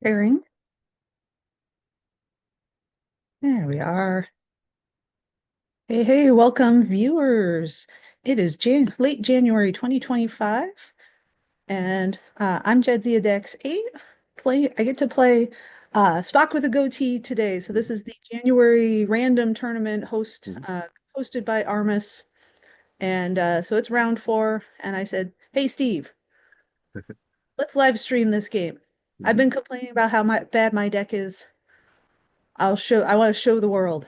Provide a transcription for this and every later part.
Sharing. There we are. Hey, hey, welcome viewers. It is late January 2025, and I'm jadziadax8. I get to play Spock with a Goatee today. So this is the January random tournament Mhm. hosted by Armis, and so it's round four. And I said, "Hey, Steve, let's live stream this game. I've Mhm. been complaining about how bad my deck is. I want to show the world."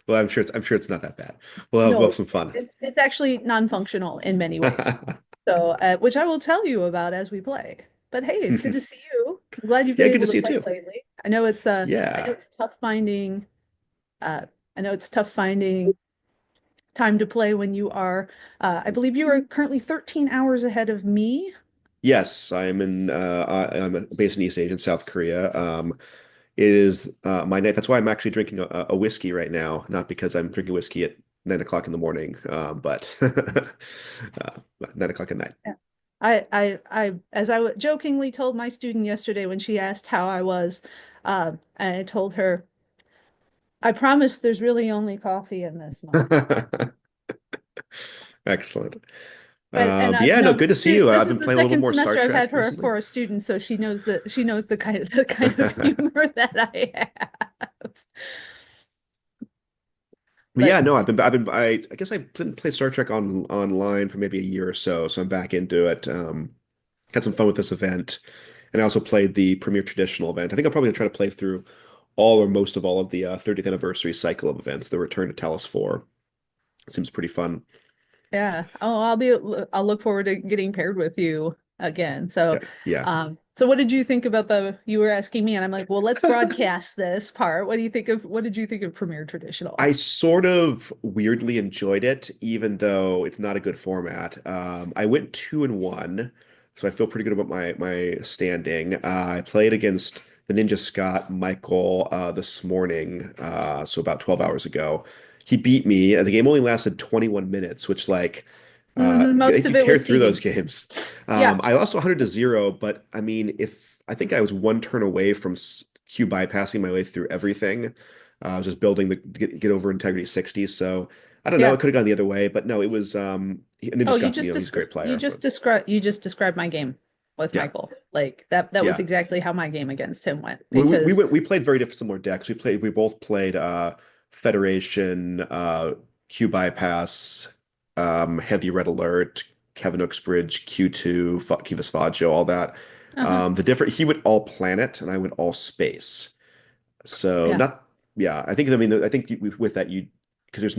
Well, I'm sure it's not that bad. We'll have No, some fun. it's actually non-functional in many ways. So, which I will tell you about as we play. But hey, it's good to see you. I'm glad you've been Yeah, good to able to see you play too. lately. I know Yeah. it's tough finding I know it's tough finding time to play when you are I believe you are currently 13 hours ahead of me. Yes, I'm based in East Asia, in South Korea. It is my night. That's why I'm actually drinking a whiskey right now, not because I'm drinking whiskey at 9 o'clock in the morning, but 9 o'clock at night. Yeah. As jokingly told my student yesterday when she asked how I was, I told her, I promise there's really only coffee in this mug. Excellent. And But yeah, no, good to see you. this I've is been the playing a little bit second more Star semester I've Trek had her recently. for a student, so she knows the kind of humor that I have. But But yeah, no, I guess I didn't play Star Trek online for maybe a year or so, so I'm back into it. Had some fun with this event, and I also played the Premier Traditional event. I think I'm probably gonna try to play through all or most of all of the 30th anniversary cycle of events, the Return to Talos 4. Seems pretty fun. yeah, I'll look forward to getting paired with you again. Yeah, yeah. So what did you think about you were asking me, and I'm like, well, let's broadcast this part. What did you think of Premiere Traditional? I sort of weirdly enjoyed it, even though it's not a good format. I went 2-1, so I feel pretty good about my standing. I played against the Ninja Scott Michael this morning, so about 12 hours ago. He beat me. The game only lasted 21 minutes, which Most of you it tear was through those seeding. games. Yeah. I lost 100-0, but I mean, if I think I was one turn away from Q bypassing my way through everything. I was just building the get over integrity 60. So I don't know. Yeah. It could have gone the other way, but no, it was Ninja Oh, Scott's, he's a great player. But you just described my game with yeah, Michael. Like that was yeah. exactly how my game against him went We because we played very different similar decks. We both played Federation, Q bypass, heavy red alert, Kevin Uxbridge, Q2, Kivas Faggio, all that. uh-huh. The different he would all planet and I would all space. So Yeah. not, yeah, I think with that because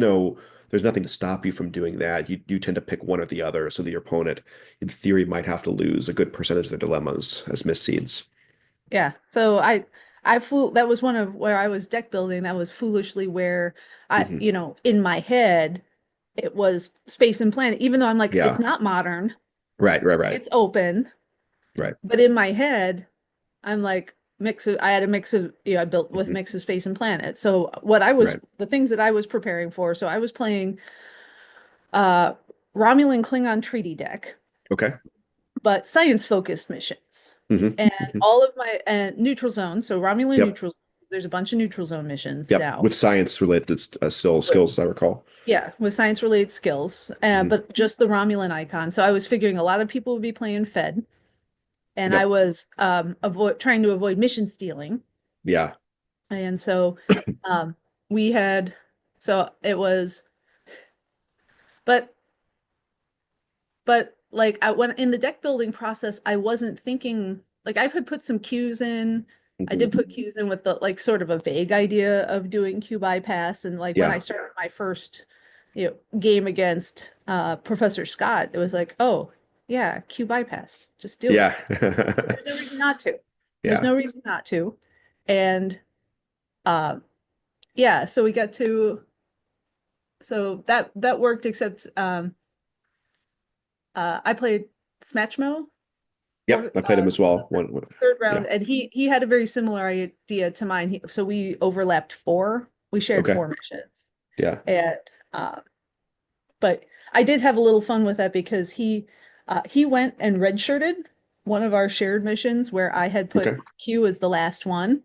there's nothing to stop you from doing that. You tend to pick one or the other, so that your opponent, in theory, might have to lose a good percentage of their dilemmas as misseeds. Yeah. That was one of where I was deck building. That was foolishly where Hmm. in my head it was Space and Planet, even though I'm like, it's Yeah, not modern, right, it's open, right. but in my head, I'm like I had a mix of, I built with Hmm. mix of Space and Planet. So Right. the things that I was preparing for, so I was playing uh Romulan Klingon treaty deck, Okay. but science focused missions. Hmm. And Hmm. all of my neutral zone, so Romulan Yep. neutral, there's a bunch of neutral zone missions Yep. now. With science related still With, skills, as I recall. yeah, with science related skills, Hmm. but just the Romulan icon. So I was figuring a lot of people would be playing Fed, and I Yep. was avoid trying to avoid mission stealing. Yeah. And so um we had so it was but like I when in the deck building process, I wasn't thinking like I had put some cues in. I Hmm. did put cues in with the like sort of a vague idea of doing Q bypass. And like when I Yeah. started my first, game against Professor Scott, it was like, oh yeah, Q bypass. Just do it. Yeah. There's no reason not to. There's Yeah. no reason not to. And uh yeah, so we got to so that worked except I played Smatchmo Yep. for I played him as well. third round, Yeah. and he had a very similar idea to mine. So we overlapped four. We shared Okay. four missions, Yeah. and uh, but I did have a little fun with that because he went and redshirted one of our shared missions where I had put Okay. Q as the last one,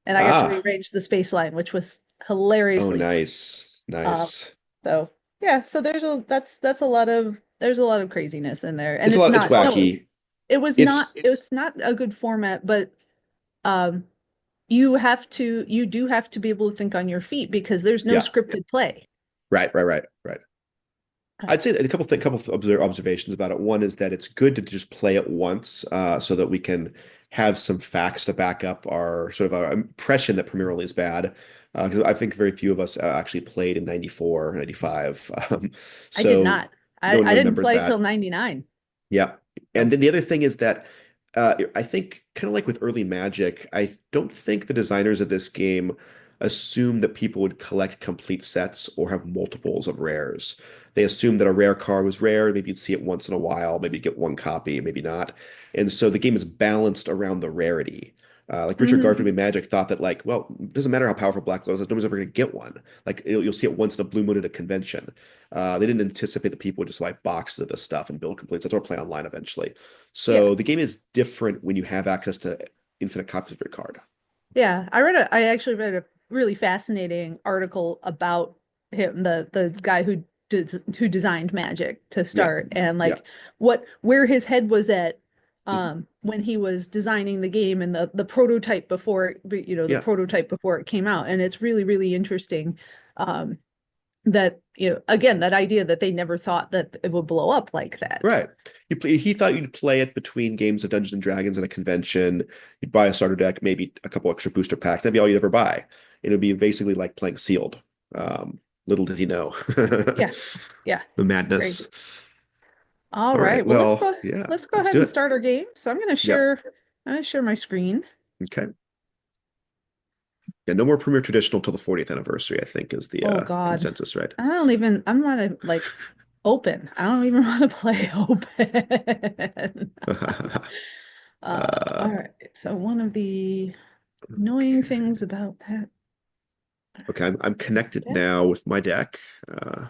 and I got to Ah. rearrange the space line, which was Oh, hilariously fun. nice. Um, Nice. so yeah, so that's a lot of there's a lot of craziness in there, and It's a it's lot, it's not no, wacky. It's it's not a good format, but um, you do have to be able to think on your feet because there's no yeah. scripted play. Right, right, right, right. I'd say a couple of observations about it. One is that it's good to just play it once, so that we can have some facts to back up our sort of our impression that Premier Only is bad. Because I think very few of us actually played in 94, 95. I did So not. no one I didn't remembers play till that. 99. Yeah. And So then the other thing is that I think kind of like with early Magic, I don't think the designers of this game assumed that people would collect complete sets or have multiples of rares. They assumed that a rare card was rare, maybe you'd see it once in a while, maybe you get one copy, maybe not. And so the game is balanced around the rarity. Like Richard Garfield mhm. made Magic thought that like, well, it doesn't matter how powerful Black Lotus is, nobody's ever going to get one. Like you'll see it once in a blue moon at a convention. They didn't anticipate that people would just buy boxes of this stuff and build complete sets or play online eventually. Yeah. So the game is different when you have access to infinite copies of your card. Yeah, I actually read a really fascinating article about him, the guy who designed Magic to Yeah, start, and yeah, like where his head was at mhm, when he was designing the game and the prototype before the yeah. prototype before it came out. And it's really, really interesting um that again, that idea that they never thought that it would blow up like that. Right. He thought you'd play it between games of Dungeons and Dragons and a convention. You'd buy a starter deck, maybe a couple extra booster packs. That'd be all you'd ever buy. It'd be basically like playing sealed. Little did he know. Yeah. Yeah. The Crazy. madness. All All right. right. Well, Well, yeah, let's go let's ahead do and it. start our game. So Yep. I'm gonna share my screen. Okay. Yeah, no more Premier Traditional till the 40th anniversary, I think, is the Oh God. consensus, right? I'm not like open. I don't even want to play open. Uh, All right. So one of the annoying things about that okay, I'm connected deck. now with my deck. Uh,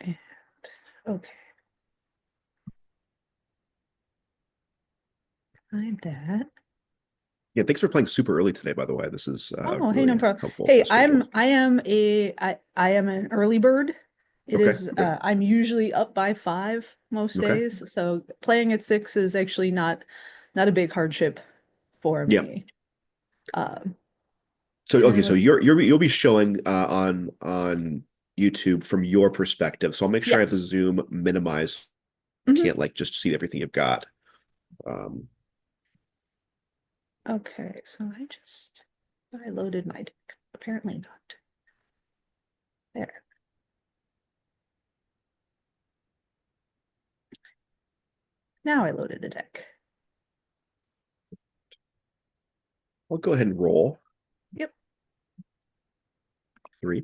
And, okay, find that. yeah, thanks for playing super early today, by the way. This is Oh, hey, no really problem. helpful for Hey, the schedule. I am an early bird. Okay, okay, I'm usually up by 5 most okay. days, so playing at 6 is actually not a big hardship for Yeah. me. So okay, And so let's you'll be showing on YouTube from your perspective. So I'll make sure I have the yes. zoom minimized. You Hmm. can't like just see everything you've got. Um, Okay, so I loaded my deck. Apparently not. There. Now I loaded the deck. I'll go ahead and roll Yep, 3.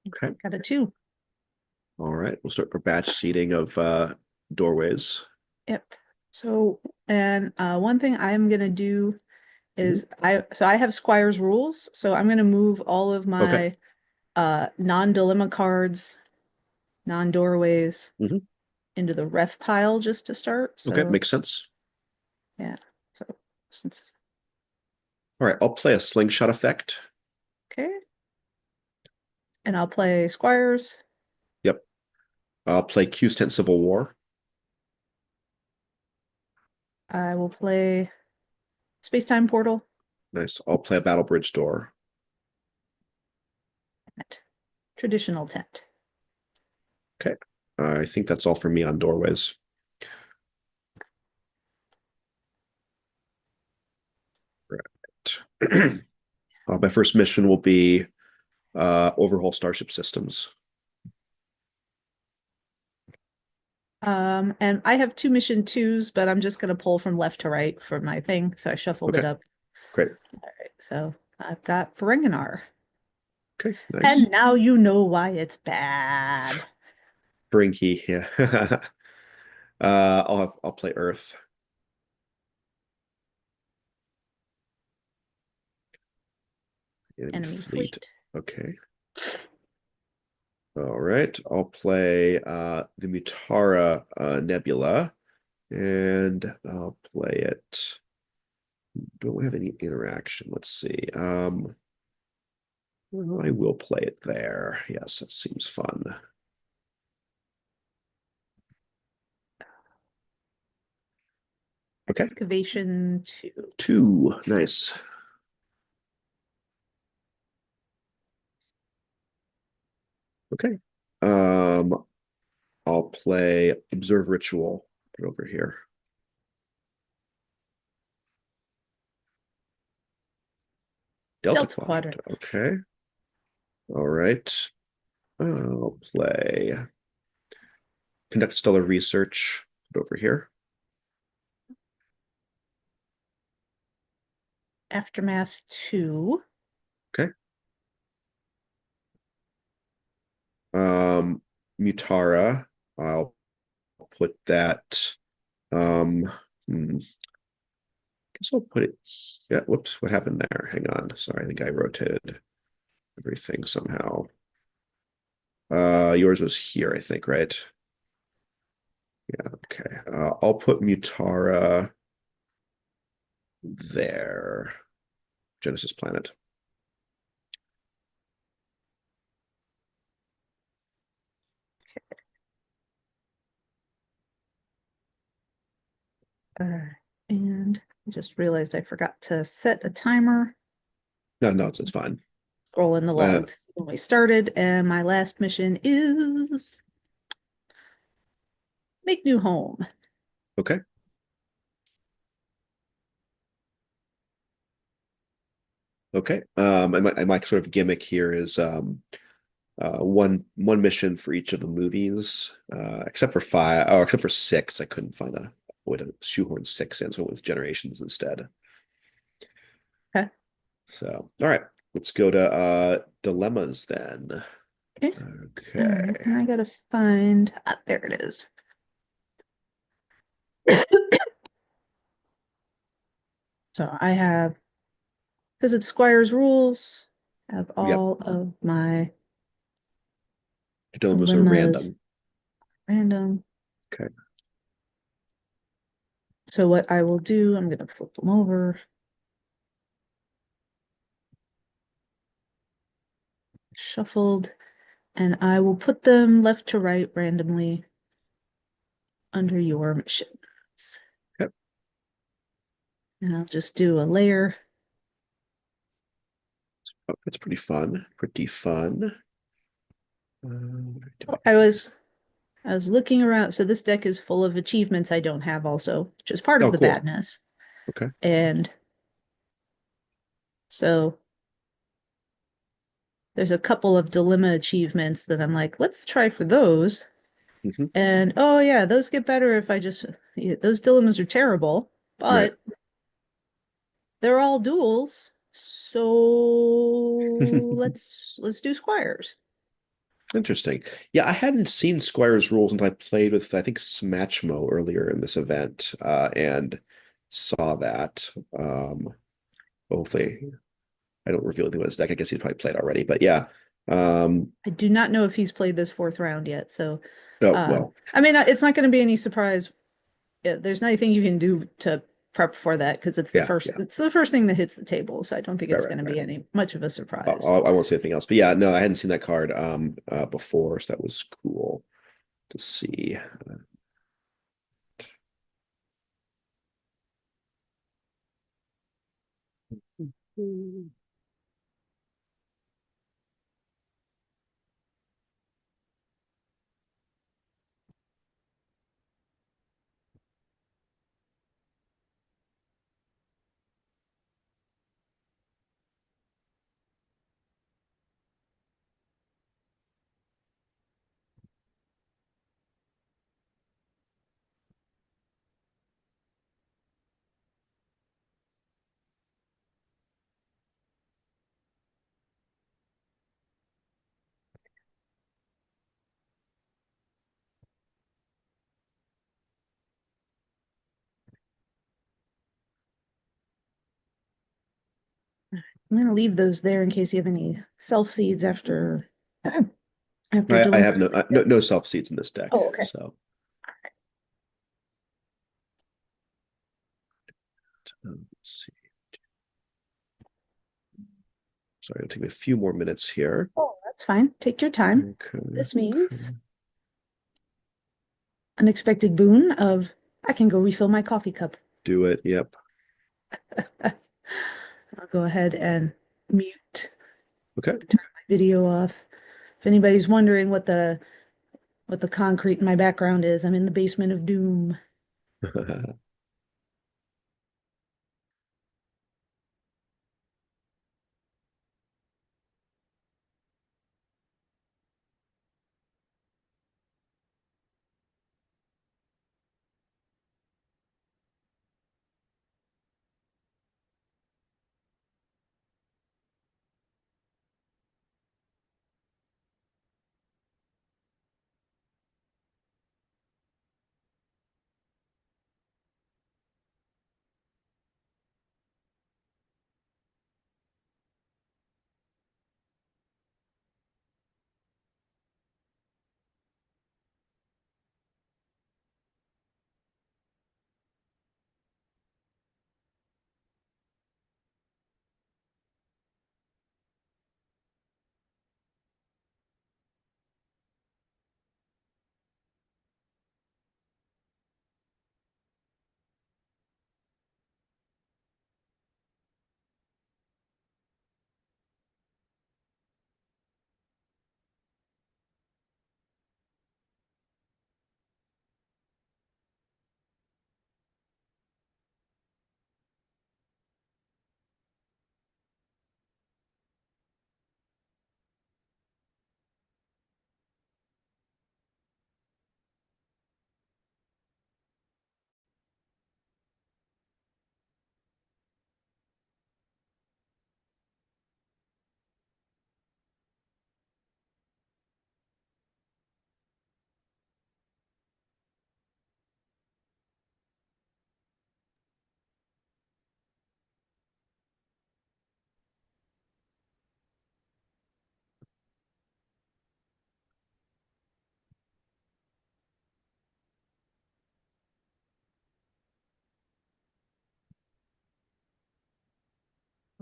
Okay. got a 2. All right. We'll start our batch seeding of doorways. Yep. So, and one thing I'm gonna do Mhm. is I have Squire's rules, so I'm gonna move all of Okay. my non-dilemma cards, non-doorways Hmm. into the ref pile just to start. Okay. So Makes sense. yeah. So since All right. I'll play a slingshot effect. okay. And I'll play Squires. Yep. I'll play Q's Tent Civil War. I will play Space-Time Portal. Nice. I'll play a Battle Bridge door. Traditional tent. Okay. I think that's all for me on doorways. Right. My first mission will be overhaul Starship Systems. And I have 2 mission 2s, but I'm just gonna pull from left to right for my thing. So I shuffled it Okay. up. Great. All right, so I've got Ferenginar. Okay. And Nice. now you know why it's bad. Brinky. Yeah. I'll play Earth and Enemy Fleet. fleet. Okay. All right, I'll play the Mutara Nebula, and I'll play it. Don't we have any interaction? Let's see. Well, I will play it there. Yes, that seems fun. Okay, Excavation 2. two. Nice. Okay. Um, I'll play Observe Ritual. Put it over here. Delta Delta Quadrant. Quadrant. Okay. All right. I'll play Conduct Stellar Research. Put it over here. Aftermath 2. Okay. Um, Mutara. I'll put that. Um, guess I'll put it. Yeah. Whoops. What happened there? Hang on. Sorry. I think I rotated everything somehow. Yours was here, I think, right? Yeah. Okay. I'll put Mutara there. Genesis planet. And I just realized I forgot to set a timer. No, no, it's fine. Scroll in the Uh, log to see when we started, and my last mission is make new home. okay. Okay. And my sort of gimmick here is one mission for each of the movies, except for five, or except for six. I couldn't find a way to shoehorn six in, so I went with Generations instead. Okay. So, all right, let's go to dilemmas then. Okay. All right. Okay. And I gotta find there it is. So I have, because it's Squire's rules, I have Yep. all of my Dilemmas are dilemmas random. random. Okay. So what I will do, I'm gonna flip them over, shuffled, and I will put them left to right randomly under your missions. Yep. And I'll just do a layer. Oh, that's pretty fun. Pretty fun. Oh, I was looking around. So this deck is full of achievements I don't have also, which is part of Oh, the cool. badness. Okay. And so there's a couple of dilemma achievements that I'm like, let's try for those. Hmm. And oh yeah, those get better if I just yeah, those dilemmas are terrible, Right. but they're all duels. So let's do squires. Interesting. Yeah, I hadn't seen Squire's rules until I played with, I think, Smatchmo earlier in this event, and saw that. Hopefully, I don't reveal anything about his deck. I guess he's probably played already, but yeah. I do not know if he's played this fourth round yet. So Oh, well, I mean it's not going to be any surprise. There's nothing you can do to prep for that because yeah, yeah. it's the first thing that hits the table. So I don't think Right, it's right, going to right. be any much of a surprise. I won't say anything else, but yeah, no, I hadn't seen that card before, so that was cool to see. I'm going to leave those there in case you have any self seeds after. after I doing have that? no self seeds in this deck, Oh, okay. so let's see. Sorry, it'll take me a few more minutes here. Oh, that's fine. Take your time. Okay, This means okay. unexpected boon of I can go refill my coffee cup. Do it. Yep. I'll go ahead and mute, Okay. turn my video off. If anybody's wondering what the concrete in my background is, I'm in the basement of doom.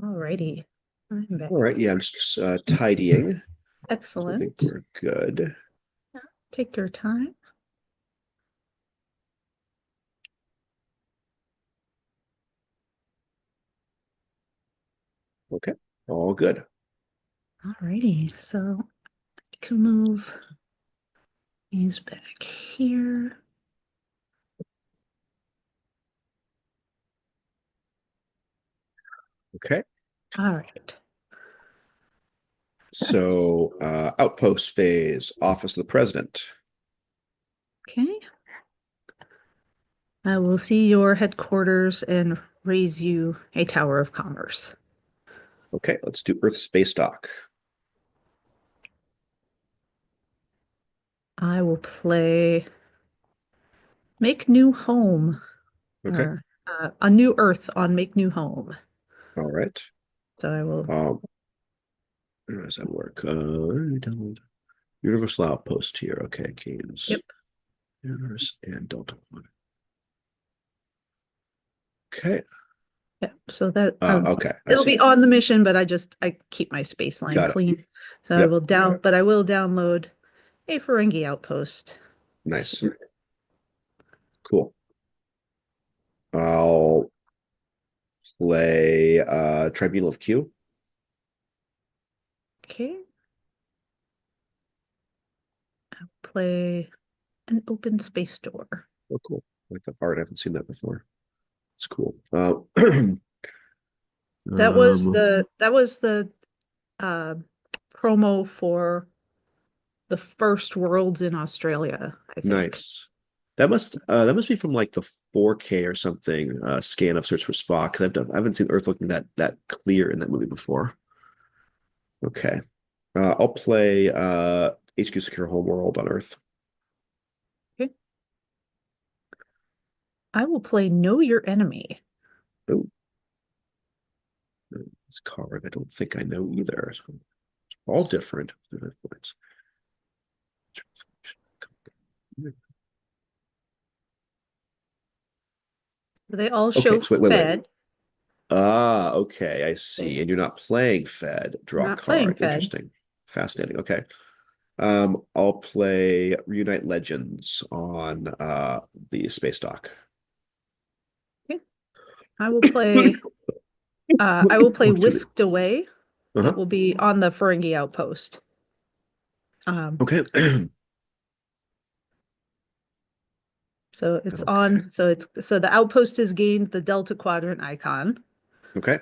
Alrighty. I'm All right. back. Yeah, I'm just tidying. So I think Excellent. we're good. Take your time. Okay. All good. Alrighty. So I can move these back here. Okay. All right. So outpost phase, office of the president. Okay. I will see your headquarters and raise you a tower of commerce. Okay, let's do Earth space dock. I will play Make New Home Okay. or a new Earth on Make New Home. All right. So I will, How does that work? Universal outpost here. Okay, yep, games. Universe and Delta One. Okay. yep. So that Okay, I it'll see. be on the mission, but I keep my space line Got it. clean. So Yep. I will download a Ferengi outpost. Nice. Cool. I'll play Tribunal of Q. Okay. Play an open space door. Oh, cool. I like that art. I haven't seen that before. It's cool. Um, That was the uh, promo for the first Worlds in Australia, I think. nice. That must be from like the 4K or something scan of Search for Spock. 'Cause I haven't seen Earth looking that clear in that movie before. Okay. I'll play HQ Secure Homeworld on Earth. Okay. I will play Know Your Enemy. Oh, this card I don't think I know either. So it's all different. Points. They all Okay, show so wait. Fed. Ah, okay, I see. They And you're not playing Fed. Draw a not playing card. Fed. Interesting. Fascinating. Okay. I'll play Reunite Legends on the space dock. Okay. I will play I will play Excuse me. Whisked Away. It Uh-huh. will be on the Ferengi outpost. Um, Okay. so it's Okay. on, so the outpost has gained the Delta Quadrant icon. Okay.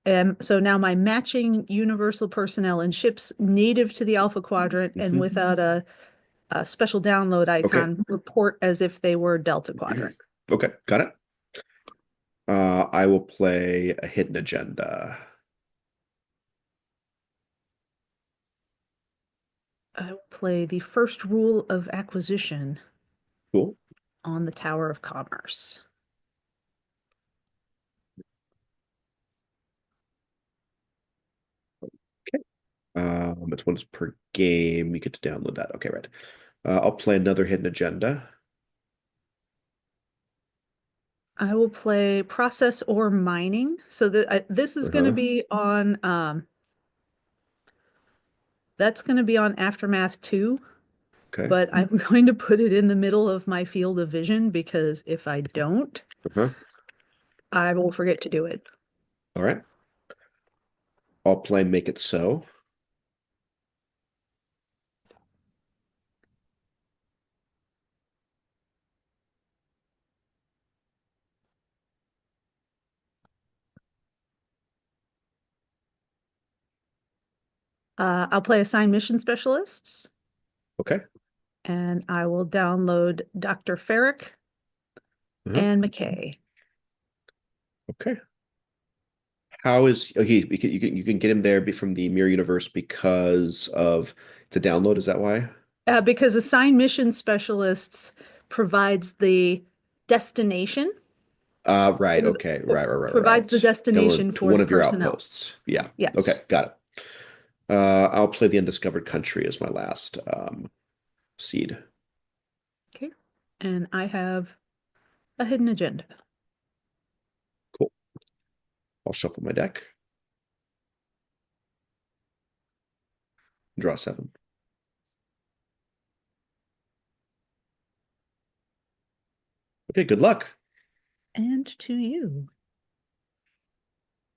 And so now my matching universal personnel and ships native to the Alpha Quadrant and Mhm. without a special download Okay. icon report as if they were Delta Quadrant. Okay. Got it. I will play a hidden agenda. I will play the first rule of acquisition Cool. on the Tower of Commerce. Okay. It's once per game. You get to download that. Okay, right. I'll play another hidden agenda. I will play process or mining. So this is going to Uh-huh. be on that's going to be on Aftermath 2, Okay. but I'm going to put it in the middle of my field of vision because if I don't, Uh-huh. I will forget to do it. All right. I'll play Make It So. I'll play assigned mission specialists Okay. and I will download Dr. Ferrick Uh-huh. and McKay. Okay. How is okay? You can get him there from the mirror universe because of it's a download. Is that why? Because assigned mission specialists provides the destination, Right. Okay. provides the Right. destination Download to for one the of your personnel. outposts. Yeah. Yes. Okay. Got it. I'll play the Undiscovered Country as my last seed. Okay. And I have a hidden agenda. Cool. I'll shuffle my deck. Draw seven. Okay. Good luck. And to you.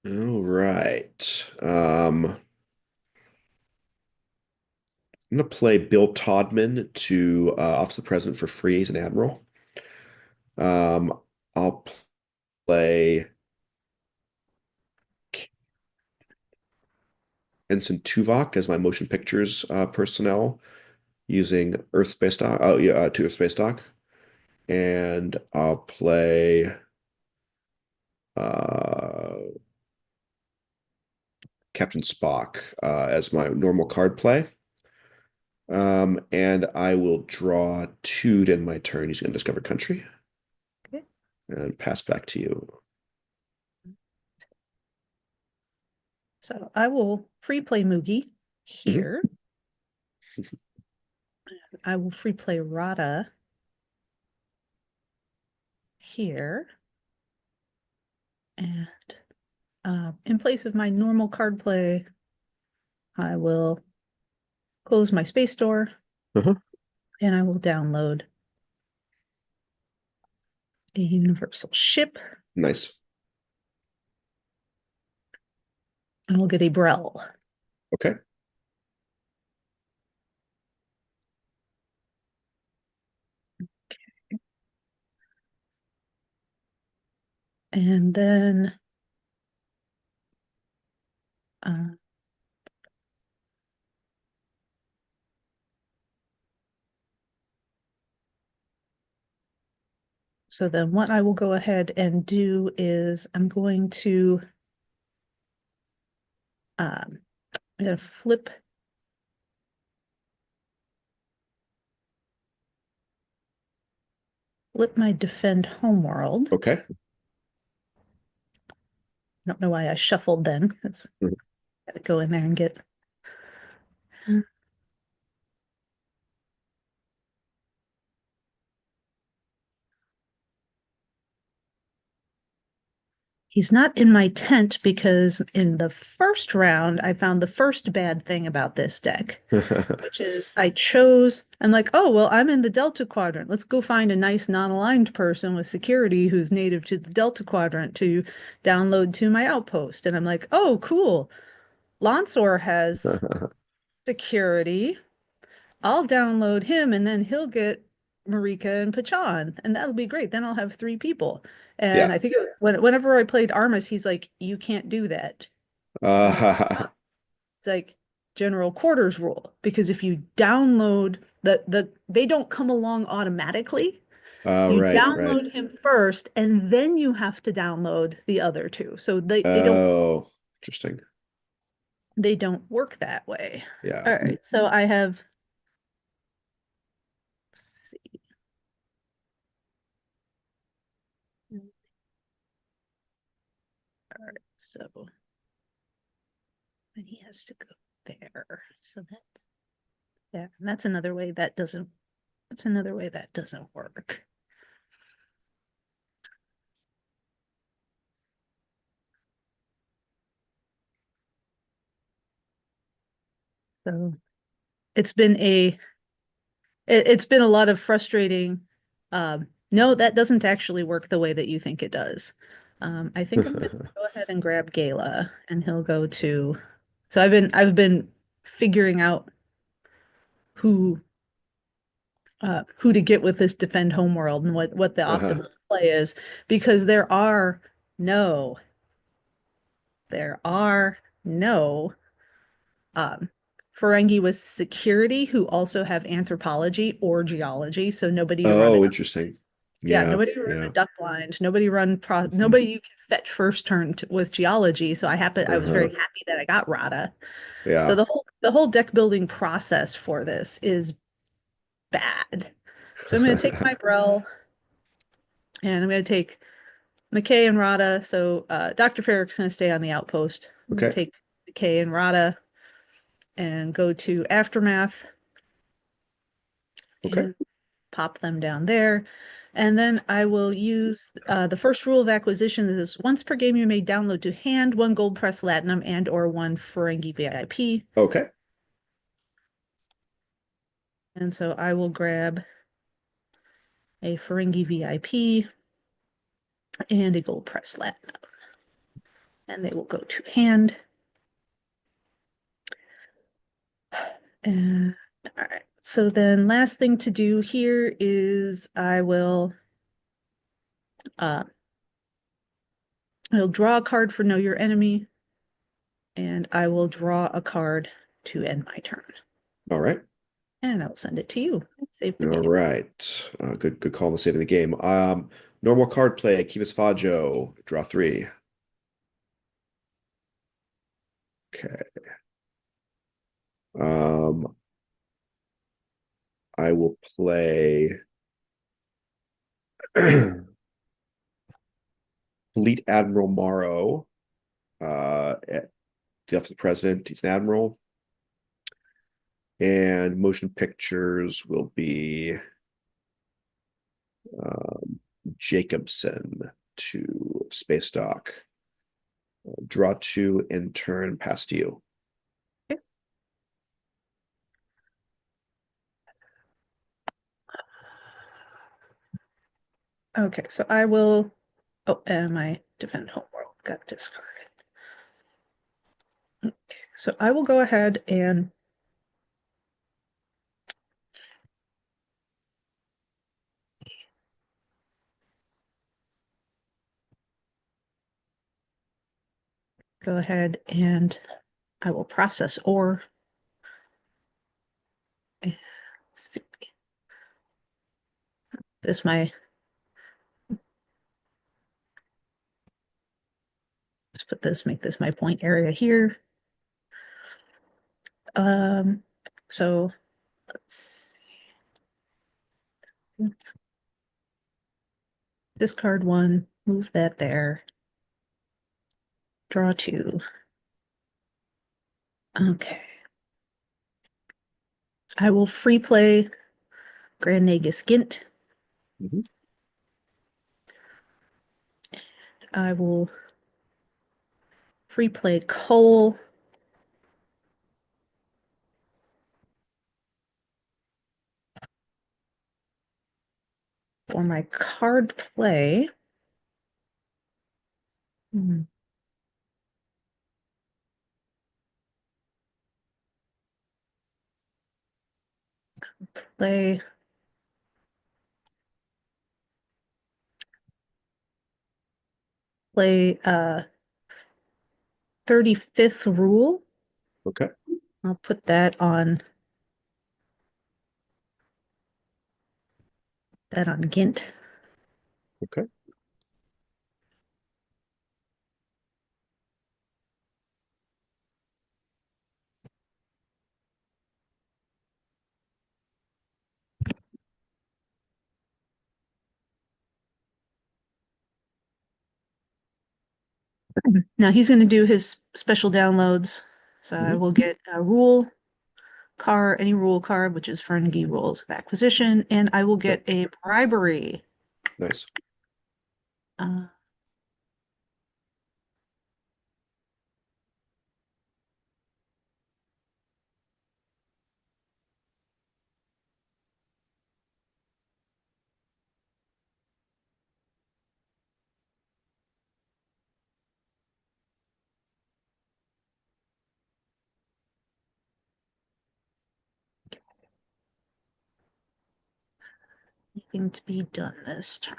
All right. I'm gonna play Bill Todman to Office of the President for free. He's an admiral. Um, I'll play Ensign Tuvok as my motion pictures personnel using Earth Space Dock. Oh yeah, to Earth Space Dock, and I'll play uh, Captain Spock as my normal card play. And I will draw two to end my turn using Undiscovered Country Okay. and pass back to you. So I will free play Moogie Mhm. here. I will free play Rada here. And in place of my normal card play, I will close my space door Uh-huh. and I will download a universal ship Nice. and we'll get a Brel. Okay. And then uh, so then what I will go ahead and do is I'm going to um, I'm going to flip my defend homeworld. Okay. I don't know why I shuffled then. It's Mhm. got to go in there and get He's not in my tent because in the first round, I found the first bad thing about this deck, which is I'm like, oh, well, I'm in the Delta Quadrant. Let's go find a nice non-aligned person with security who's native to the Delta Quadrant to download to my outpost. And I'm like, oh, cool. Lonsor has security. I'll download him and then he'll get Marika and Pachan, and that'll be great. Then I'll have three people. And Yeah. I think whenever I played Armus, he's like, you can't do that. I'm like, Uh, it's like general quarters rule because if you download they don't come along automatically. You right, right. download him first, and then you have to download the other two. So Oh, interesting. they don't work that way. Yeah. All right, so I have let's see. All right, so and he has to go there. So that yeah, and that's another way that doesn't work. So it's been it's been a lot of frustrating. No, that doesn't actually work the way that you think it does. I think I'm gonna go ahead and grab Gala, and he'll go to. So I've been figuring out who who to get with this defend homeworld and what the Uh-huh. optimal play is because no there are no um, Ferengi with security who also have anthropology or geology, so nobody to run a Oh, interesting. yeah, Yeah, nobody to run a yeah. duck blind, nobody you can fetch first turn with geology. So I was very Uh-huh. happy that I got Rada. So Yeah. the whole deck building process for this is bad. So I'm going to take my Brel and I'm going to take McKay and Rada. So Dr. Farrick's going to stay on the outpost. I'm going to Okay. take McKay and Rada and go to Aftermath Okay. and pop them down there. And then I will use the first rule of acquisition is once per game you may download to hand one gold press latinum and or one Ferengi VIP. Okay. And so I will grab a Ferengi VIP and a gold press latinum. And they will go to hand. And all right. So then last thing to do here is uh I'll draw a card for Know Your Enemy, and I will draw a card to end my turn. All right. And I'll send it to you. Save the All game. right. Good call on the state of the game. Normal card play, Kivas Fajo, draw three. Okay. Um, I will play Fleet Admiral Morrow, at Death of the President. He's an admiral. And motion pictures will be Jacobson to Space Dock. Draw two and turn past you. Okay. Okay, so I will. Oh, and my defend homeworld got discarded. Okay, so I will go ahead and I will process ore. Let's see. This my let's put this make this my point area here. Um, so let's discard one, move that there, draw two. Okay. I will free play Grand Nagus Gint. Mhm. I will free play Cole. For my card play, hmm, play play 35th rule. Okay. I'll put that on Gint. Okay. Now he's going to do his special downloads. So I Hmm. will get a rule card, any rule card, which is Ferngay Rules of Acquisition, and I will Okay. get a bribery. Nice. Uh, Anything to be done this turn.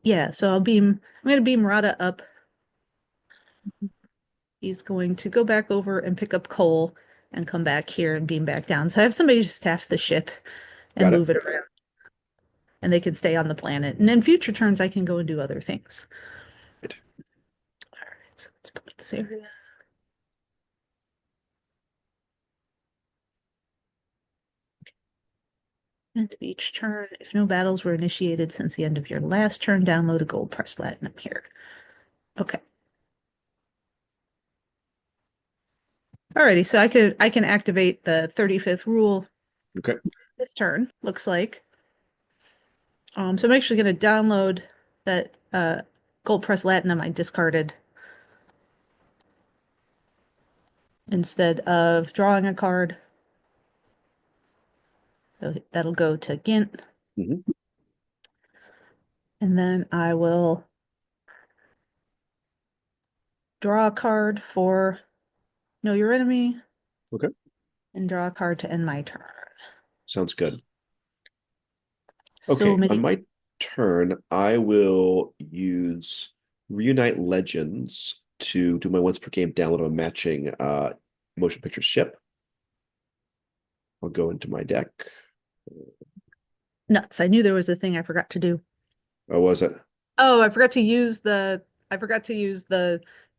Yeah, so I'm gonna beam Rada up. He's going to go back over and pick up coal and come back here and beam back down. So I have somebody to staff the ship and Got it. move it around, and they can stay on the planet. And in future turns, I can go and do other things. Right. All right, so let's put this area. End of each turn. If no battles were initiated since the end of your last turn, download a gold press platinum here. Okay. Alrighty, so I can activate the 35th rule Okay. this turn, looks like. So I'm actually going to download that gold press latinum I discarded instead of drawing a card. So that'll go to Gint, Hmm. and then I will draw a card for Know Your Enemy Okay. and draw a card to end my turn. Sounds good. So Okay. On many. my turn, I will use Reunite Legends to do my once per game download of a matching motion picture ship. I'll go into my deck. Nuts. I knew there was a thing I forgot to do. Oh, was it? Oh, I forgot to use the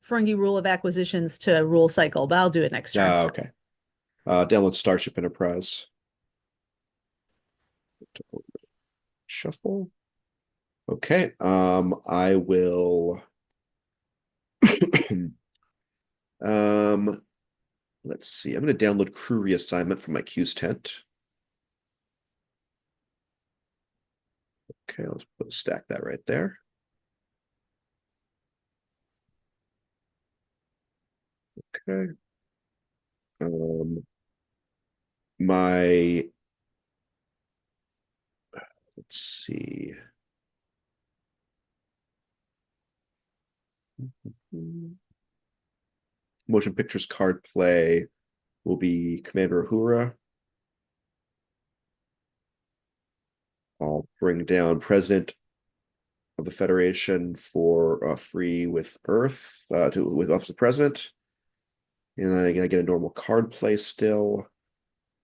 Ferengi rule of acquisitions to rule cycle, but I'll do it next turn. Okay. Download Starship Enterprise. Shuffle. Okay. I will let's see. I'm going to download crew reassignment from my Q's tent. Okay, let's stack that right there. Okay. Um, my let's see. Motion pictures card play will be Commander Uhura. I'll bring down President of the Federation for free with Earth with Office of President. And then I'm gonna get a normal card play still,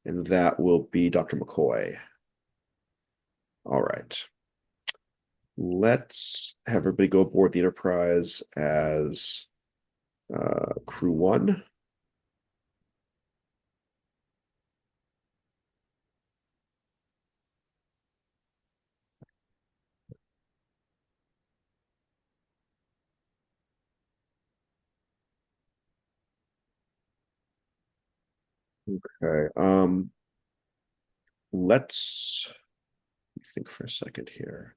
and that will be Dr. McCoy. All right. Let's have everybody go aboard the Enterprise as crew one. Okay. Let's think for a second here.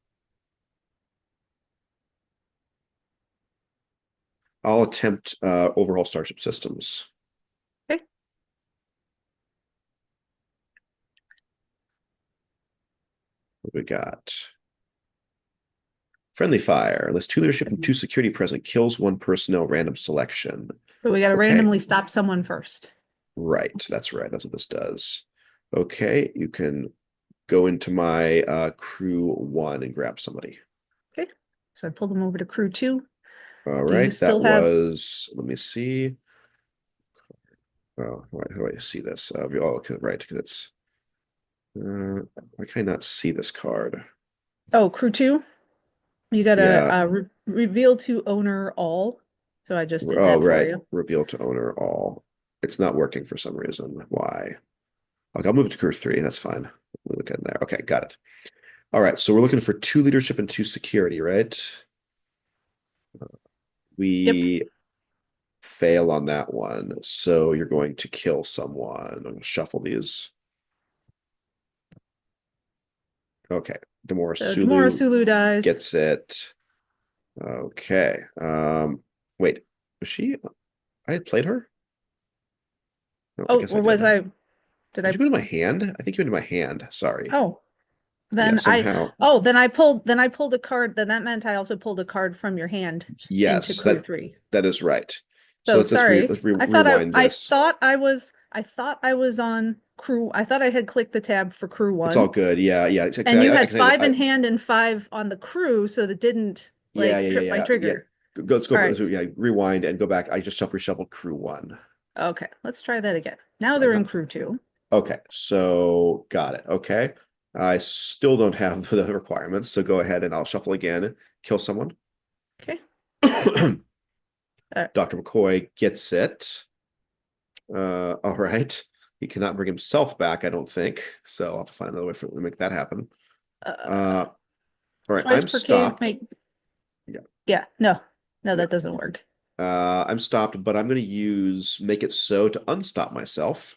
I'll attempt overhaul Starship Systems. Okay. What we got? Friendly fire. Unless two leadership and two security present, kills one personnel random selection. So we got to Okay, randomly stop someone first. right. That's right. That's what this does. Okay, you can go into my crew one and grab somebody. Okay. So I pulled them over to crew two. All Do you right, that still have? was, let me see. Oh, how do I see this? Oh, okay, right, because it's, why can I not see this card? Oh, crew two. You got to Yeah, reveal to owner all. So I just did oh, that for right, you. reveal to owner all. It's not working for some reason. Why? Okay, I'll move it to crew three. That's fine. We'll look at there. Okay, got it. All right, so we're looking for two leadership and two security, right? Yep. We fail on that one, so you're going to kill someone. I'm going to shuffle these. Okay, Demora So Demora Sulu Sulu dies. gets it. Okay. Wait, was she? I had played her? No, I Oh, guess I or did. was I? Did Did I? you go to my hand? I think you went to my hand. Sorry. Oh, Yeah, then I. somehow. Oh, then I pulled a card. Then that meant I also pulled a card from your hand into Yes, crew three. that is right. So So let's just sorry. rewind this. I thought I was on crew. I thought I had clicked the tab for crew It's all one, good. Yeah, yeah. and you had 'Cause five in hand and five on the crew, so that didn't yeah, like yeah, yeah, trip my yeah. trigger. Let's go. All right. Yeah, rewind and go back. I just reshuffled crew one. Okay, let's try that again. Now Like they're in not. crew two. Okay, so got it. Okay. I still don't have the requirements, so go ahead and I'll shuffle again. Kill someone. Okay. Dr. McCoy gets it. All right. He cannot bring himself back, I don't think. So I'll have to find another way to make that happen. Uh, Uh, all right, twice I'm per case stopped. make. Yeah, Yeah, no, no, yeah. that doesn't work. I'm stopped, but I'm going to use make it so to unstop myself.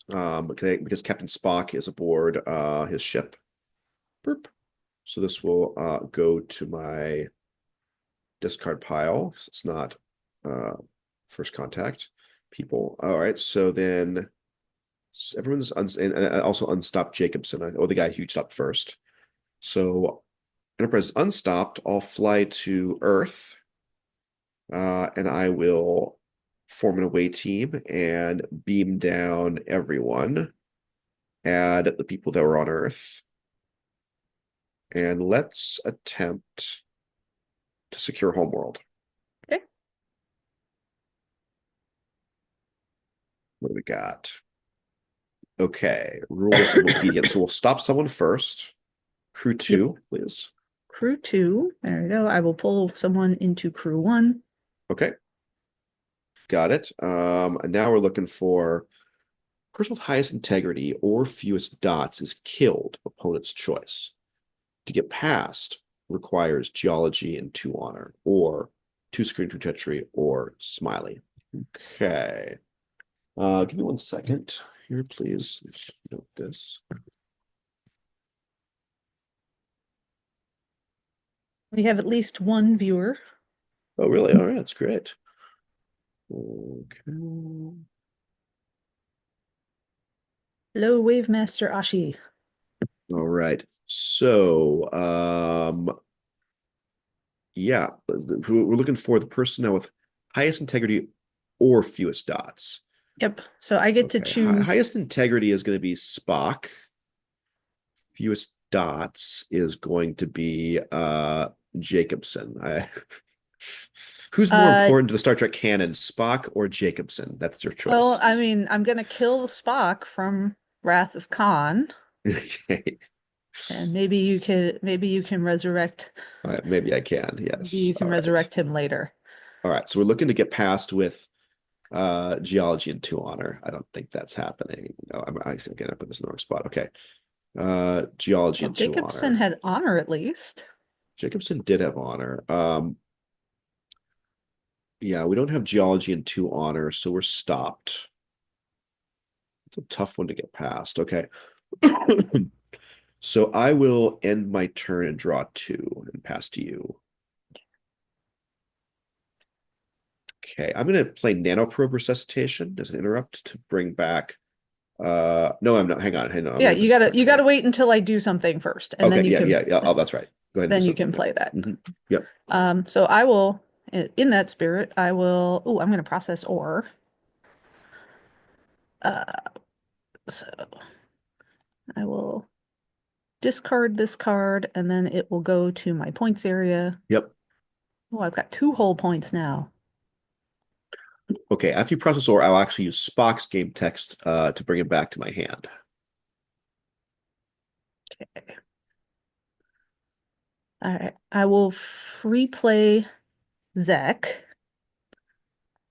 Because Captain Spock is aboard his ship. Burp. So this will go to my discard pile. It's not uh, first contact people. All right, so then everyone's and also unstopped Jacobson, or the guy who stopped first. So Enterprise is unstopped. I'll fly to Earth, and I will form an away team and beam down everyone. Add the people that were on Earth, and let's attempt to secure homeworld. Okay. What do we got? Okay, rules of obedience. So we'll stop someone first. Crew Yep. two, please. Crew two. There we go. I will pull someone into crew one. Okay, got it. And now we're looking for person with highest integrity or fewest dots is killed, opponent's choice. To get past requires geology and two honor, or two screen, two treachery, or smiley. Okay. Give me 1 second here, please. Let's note this. We have at least one viewer. Oh, really? All right, that's great. Okay. Hello, Wave Master Ashi. All right. So, yeah, we're looking for the personnel with highest integrity or fewest dots. Yep. So I get to Okay. choose. Highest integrity is going to be Spock. Fewest dots is going to be Jacobson. Who's more Uh, important to the Star Trek canon, Spock or Jacobson? That's your well, I choice. mean, I'm gonna kill Spock from Wrath of Khan, Okay. and maybe you can resurrect All right, maybe I can. maybe Yes. you can All right. resurrect him later. All right. So we're looking to get past with geology and two honor. I don't think that's happening. No, I'm gonna put this in the wrong spot. Okay. Geology Well, and two Jacobson honor. had honor at least. Jacobson did have honor. Yeah, we don't have geology and two honor, so we're stopped. It's a tough one to get past. Okay. So I will end my turn and draw two and pass to you. Okay, I'm gonna play Nanoprobe Resuscitation as an interrupt to bring back. No, I'm not. Hang on. I'm Yeah, gonna discard you gotta here. wait until I do something first, and Okay, yeah. Oh, that's right. Go ahead and do then you something. can Yeah. play that. Yep. So I will, in that spirit, I will. Oh, I'm gonna process ore. Uh, so I will discard this card, and then it will go to my points area. Yep. Oh, I've got 2 whole points now. Okay, after you process ore, I'll actually use Spock's game text to bring it back to my hand. Okay. All right. I will free play Zek.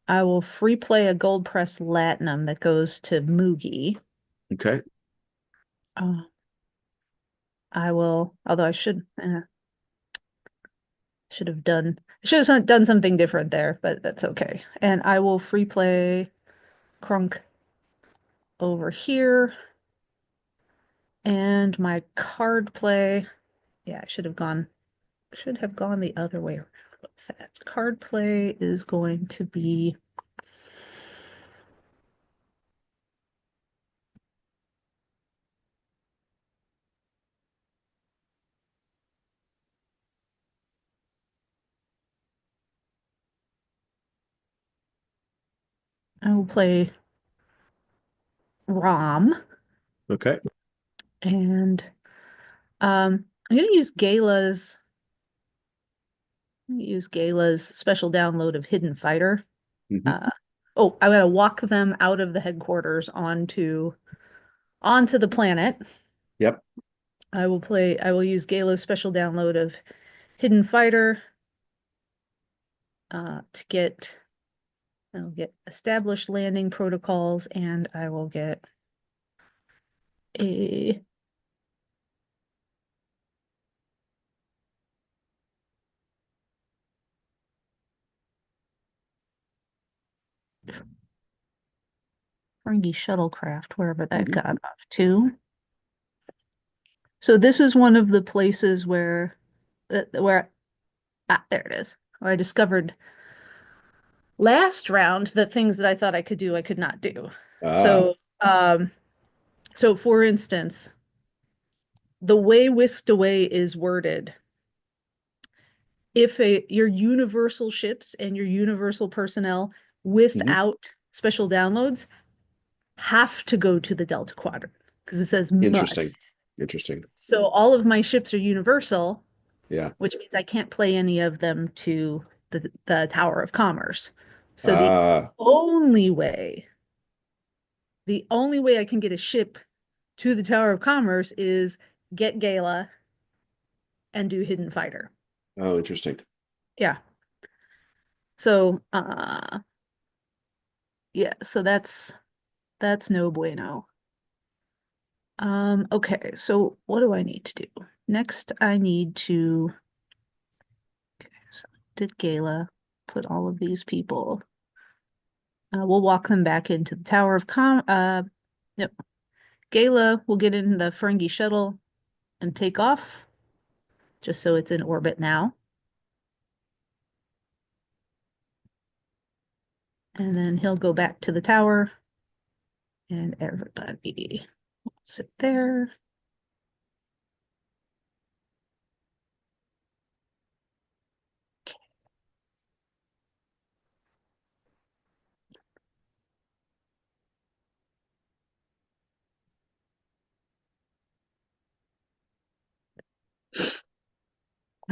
I will free play a gold press latinum that goes to Moogie. Okay. Uh, I will, although I should have done something different there, but that's okay. And I will free play Crunk over here. And my card play, yeah, should have gone the other way around with that. Card play is going to be I will play Rom Okay. and I'm gonna use Gala's special download of Hidden Fighter. Hmm. Uh oh, I'm gonna walk them out of the headquarters onto the planet. Yep. I will use Gala's special download of Hidden Fighter to I'll get established landing protocols and I will get a Ferengi shuttlecraft, wherever that Hmm. got off to. So this is one of the places where there it is, where I discovered last round that things that I thought I could do, I could not do. Ah. So so for instance, the way Whisked Away is worded, if your universal ships and your universal personnel Hmm. without special downloads have to go to the Delta Quadrant because it says Interesting. must. Interesting. So all of my ships are universal, Yeah. which means I can't play any of them to the Tower of Commerce. So Ah. the only way I can get a ship to the Tower of Commerce is get Gala and do Hidden Fighter. Oh, interesting. Yeah. So yeah, so that's no bueno. Okay, so what do I need to do? Next, I need to so did Gala put all of these people. We'll walk them back into the Tower of Com. Yep. Gala will get in the Ferengi shuttle and take off, just so it's in orbit now. And then he'll go back to the tower, and everybody will sit there.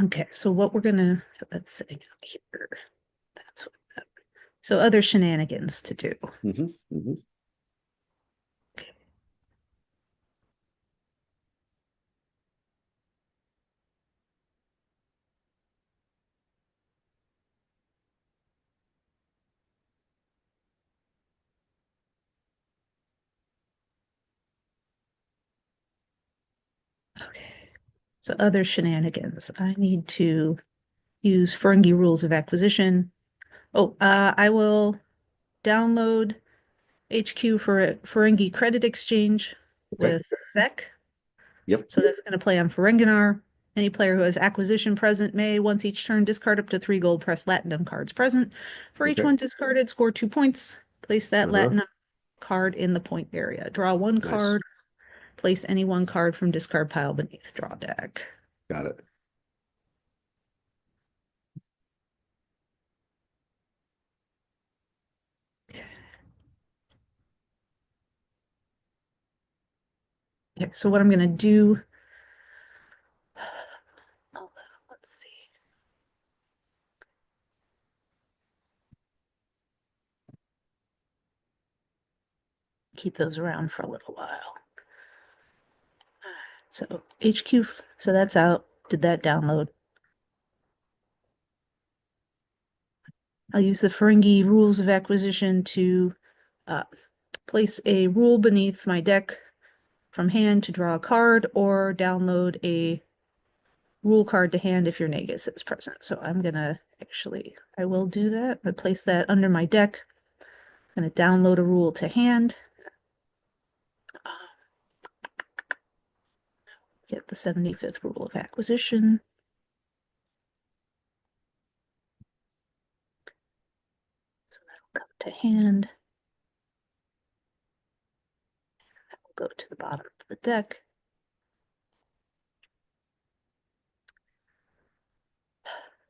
Okay, so what we're gonna, so that's sitting out here. That's what that, so other shenanigans to do. Hmm. Okay. So other shenanigans. I need to use Ferengi rules of acquisition. Oh, I will download HQ for a Ferengi credit exchange Okay. with Zek. Yep. So that's going to play on Ferenginar. Any player who has acquisition present may, once each turn, discard up to 3 gold pressed Latinum cards present. For each Okay. one discarded, score 2 points. Place that Uh-huh. Latinum card in the point area. Draw one Nice. card. Place any one card from discard pile beneath draw deck. Got it. Okay, so what I'm going to do, oh, let's see, keep those around for a little while. So HQ, so that's out. Did that download? I'll use the Ferengi rules of acquisition to uh, place a rule beneath my deck from hand to draw a card, or download a rule card to hand if your Nagus is present. So I'm gonna actually, I will do that. I place that under my deck. I'm gonna download a rule to hand. Get the 75th rule of acquisition. So that'll come to hand. That will go to the bottom of the deck.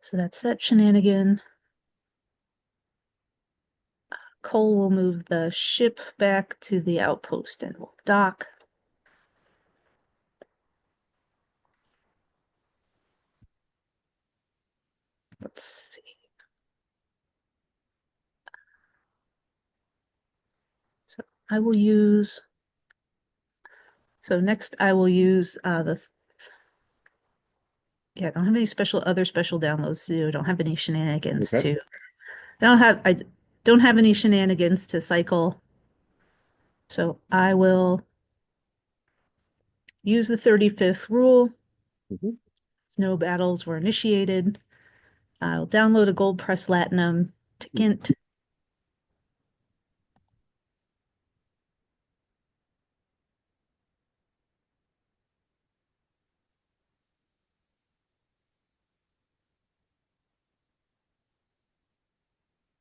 So that's that shenanigan. Cole will move the ship back to the outpost and will dock. Let's see. So I will use, so next I will use yeah, I don't have any other special downloads to do. I don't have any shenanigans Okay. to, I don't have any shenanigans to cycle. So I will use the 35th rule. Mhm. No battles were initiated. I'll download a gold press latinum to Gint.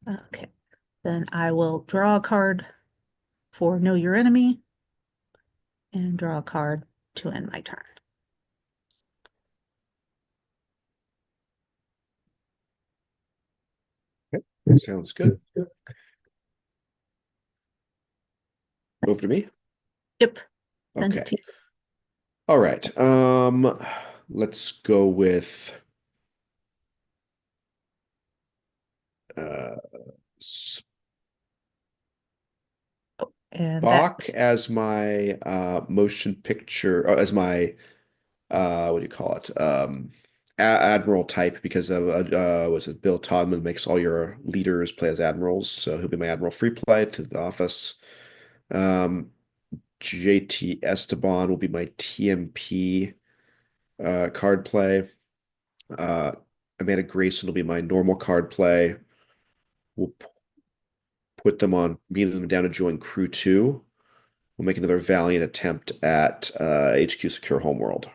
Okay. Then I will draw a card for Know Your Enemy and draw a card to end my turn. Okay. Sounds good. Over to me. Yep. Send it Okay. to you. All right. Let's go with uh And that, Spock as my motion picture, as my what do you call it? Admiral type because of was it Bill Todman makes all your leaders play as admirals, so he'll be my Admiral Free Play to the office. Um, JT Esteban will be my TMP card play. Uh, Amanda Grayson will be my normal card play. We'll put them on, meet them down to join Crew 2. We'll make another valiant attempt at HQ Secure Homeworld. yep,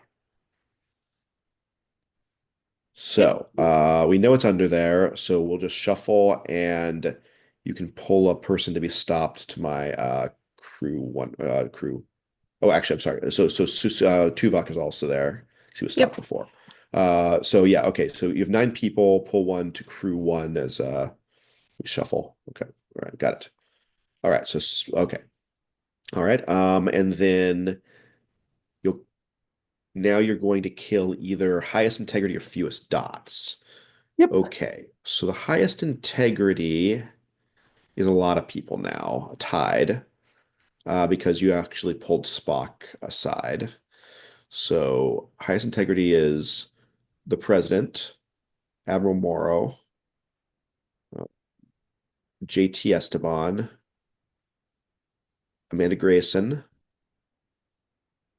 So we know it's under there, so we'll just shuffle and you can pull a person to be stopped to my crew. Oh, actually, I'm sorry. So Tuvok is also there. He was stopped yep, before. So yeah, okay. So you have 9 people, pull one to crew one as we shuffle. Okay. All right, got it. All right, so okay. All right. And then you'll now you're going to kill either highest integrity or fewest dots. yep. Okay, so the highest integrity is a lot of people now tied because you actually pulled Spock aside. So highest integrity is the president, Admiral Morrow, uh, JT Esteban, Amanda Grayson,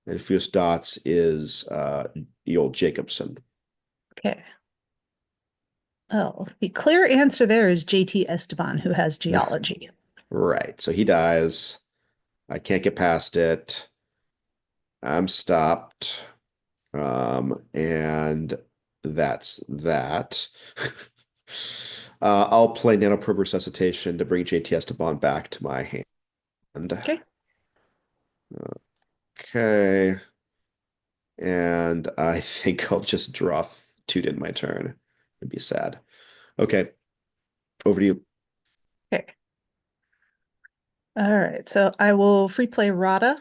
and fewest dots is the old Jacobson. Okay. Oh, the clear answer there is JT Esteban, who has geology. Right, so he dies. I can't get past it. I'm stopped. And that's that. I'll play Nanoprobe Resuscitation to bring JTS to bond back to my hand. Okay. Okay. And I think I'll just draw two in my turn. It'd be sad. Okay, over to you. Okay. All right. So I will free play Rada.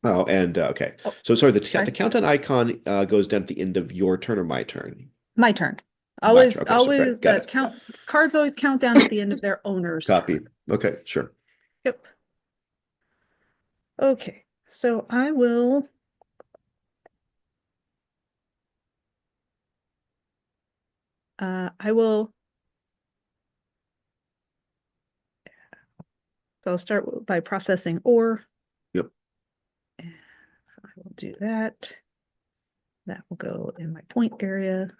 Oh, and okay. Oh, So sorry, the sorry. countdown icon goes down at the end of your turn or my turn? My turn. My turn. Always, Okay, so always right, got the it. cards always count down at the end of their owner's Copy. turn. Okay, sure. Yep. Okay. So I will I will so I'll start by processing ore. Yep. And I will do that. That will go in my point area.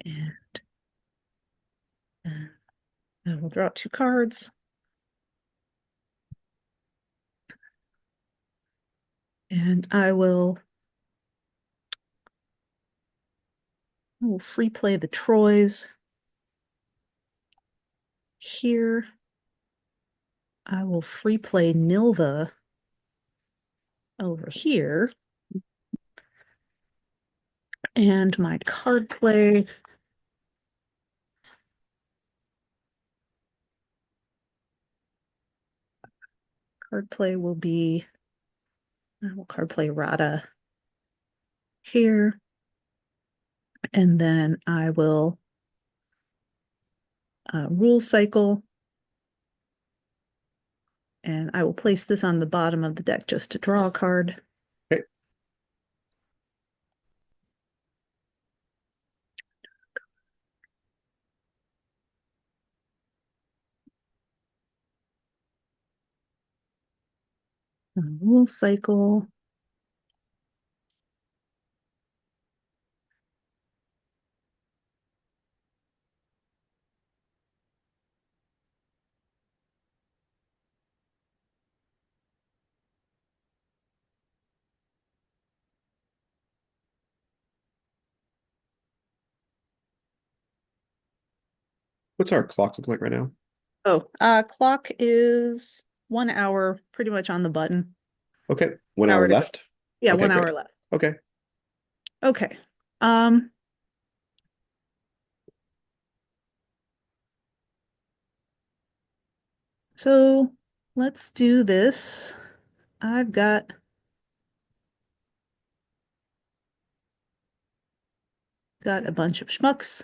And, and I will draw two cards. And I will free play the Troys here. I will free play Nilva over here. And my card play will be I will card play Rada here. And then I will rule cycle. And I will place this on the bottom of the deck just to draw a card. Okay. Rule cycle. What's our clock look like right now? Oh, clock is 1 hour, pretty much on the button. Okay, 1 hour Hour to go. left. Yeah, Okay, 1 hour great. left. Okay. Okay. Um, so let's do this. I've got a bunch of schmucks.